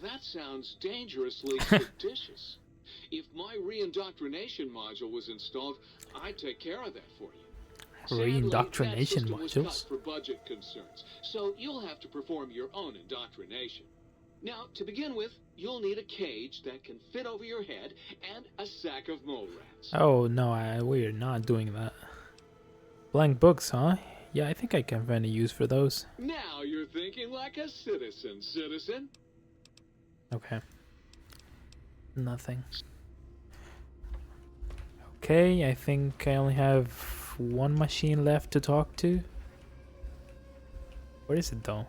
I: that sounds dangerously seditious. If my re-indoctrination module was installed, I'd take care of that for you. Sadly,
A: Re-indoctrination
I: that system was
A: modules?
I: cut for budget concerns, so you'll have to perform your own indoctrination. Now, to begin with, you'll need a cage that can fit over your head and a sack of mole rats.
A: Oh no, we're not doing that. Blank books, huh? Yeah, I think I can find a use for those.
I: Now you're thinking like a citizen, citizen.
A: Okay. Nothing. Okay, I think I only have one machine left to talk to. Where is it though?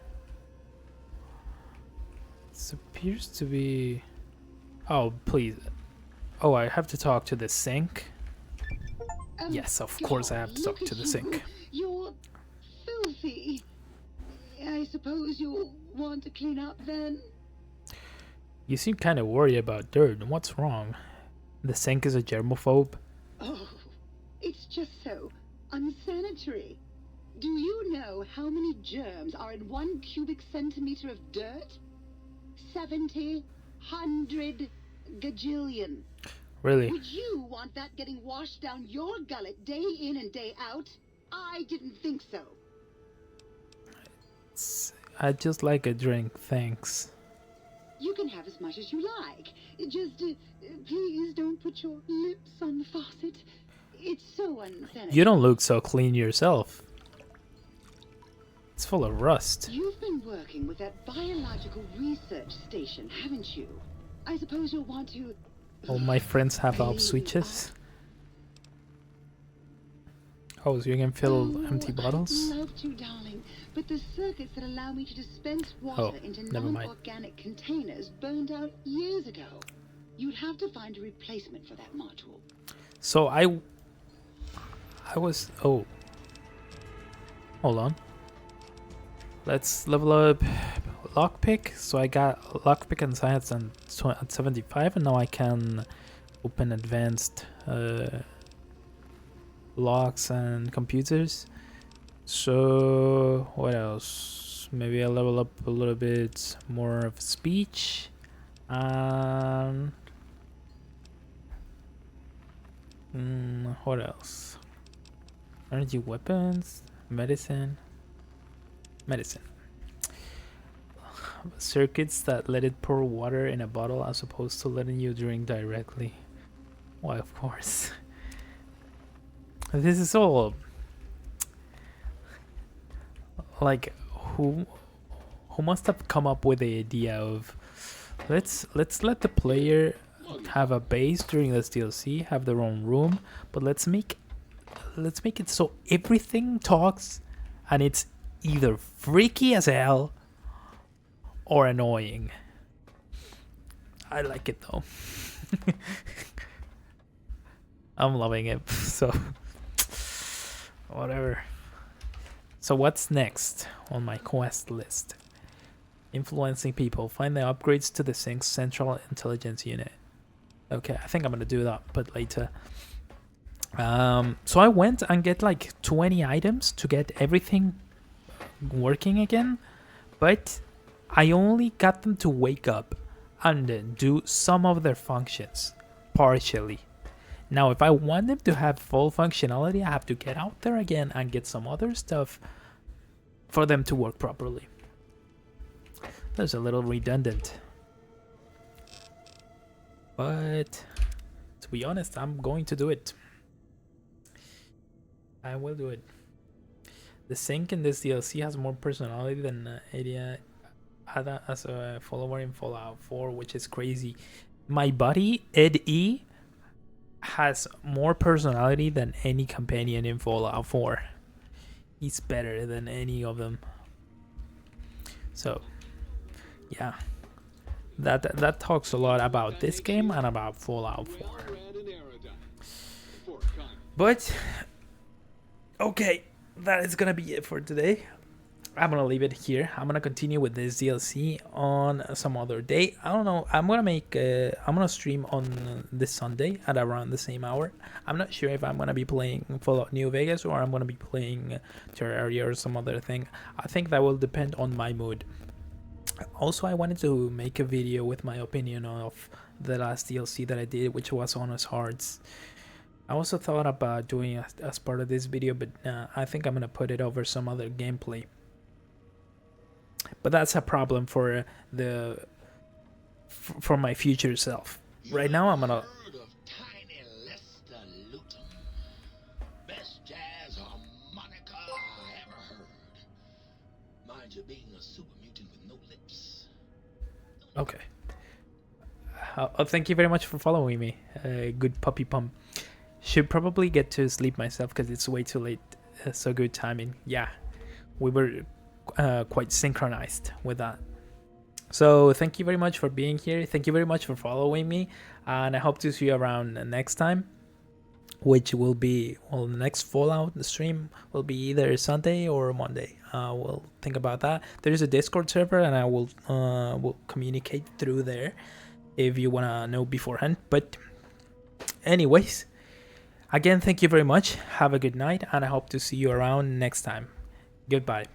A: It appears to be... Oh, please. Oh, I have to talk to the sink? Yes, of course I have to talk to the sink.
J: You're filthy. I suppose you'll want to clean up then?
A: You seem kind of worried about dirt. What's wrong? The sink is a germaphobe?
J: Oh, it's just so unsanitary. Do you know how many germs are in 1 cubic centimeter of dirt? 70, 100 gajillion.
A: Really?
J: Would you want that getting washed down your gullet day in and day out? I didn't think so.
A: I'd just like a drink, thanks.
J: You can have as much as you like. Just please don't put your lips on the faucet. It's so unsanitary.
A: You don't look so clean yourself. It's full of rust.
J: You've been working with that biological research station, haven't you? I suppose you'll want to...
A: All my friends have off switches. Oh, so you can fill empty bottles?
J: I'd love to, darling, but the circuits that allow me to dispense water into
A: never mind.
J: non-organic containers burned out years ago. You'd have to find a replacement for that module.
A: So I was... Oh. Hold on. Let's level up lockpick. So I got lockpick and science at 75, and now I can open advanced locks and computers. So what else? Maybe I'll level up a little bit more of speech. What else? Energy weapons, medicine. Circuits that let it pour water in a bottle as opposed to letting you drink directly. Why, of course. This is all like who must have come up with the idea of let's let the player have a base during this DLC, have their own room, but let's make it so everything talks and it's either freaky as hell or annoying. I like it though. I'm loving it. So whatever. So what's next on my quest list? Influencing people. Find the upgrades to the Sync's Central Intelligence Unit. Okay, I think I'm gonna do that, but later. So I went and get like 20 items to get everything working again, but I only got them to wake up and then do some of their functions partially. Now if I want them to have full functionality, I have to get out there again and get some other stuff for them to work properly. That's a little redundant, but to be honest, I'm going to do it. I will do it. The Sync in this DLC has more personality than Adia had as a follower in Fallout 4, which is crazy. My buddy, Ed E, has more personality than any companion in Fallout 4. He's better than any of them. So, yeah. That talks a lot about this game and about Fallout 4. But, okay. That is gonna be it for today. I'm gonna leave it here. I'm gonna continue with this DLC on some other day. I don't know. I'm gonna stream on this Sunday at around the same hour. I'm not sure if I'm gonna be playing Fallout New Vegas or I'm gonna be playing Terraria or some other thing. I think that will depend on my mood. Also, I wanted to make a video with my opinion of the last DLC that I did, which was Honest Hearts. I also thought about doing it as part of this video, but I think I'm gonna put it over some other gameplay. But that's a problem for for my future self. Right now, I'm gonna.
F: Best jazz harmonica I ever heard. Mind you, being a super mutant with no lips.
A: Okay. Thank you very much for following me. Good puppy pump. Should probably get to sleep myself because it's way too late. So good timing. Yeah, we were quite synchronized with that. So thank you very much for being here. Thank you very much for following me, and I hope to see you around next time, which will be, well, the next Fallout stream will be either Sunday or Monday. We'll think about that. There's a Discord server, and I will communicate through there if you wanna know beforehand. But anyways, again, thank you very much. Have a good night, and I hope to see you around next time. Goodbye.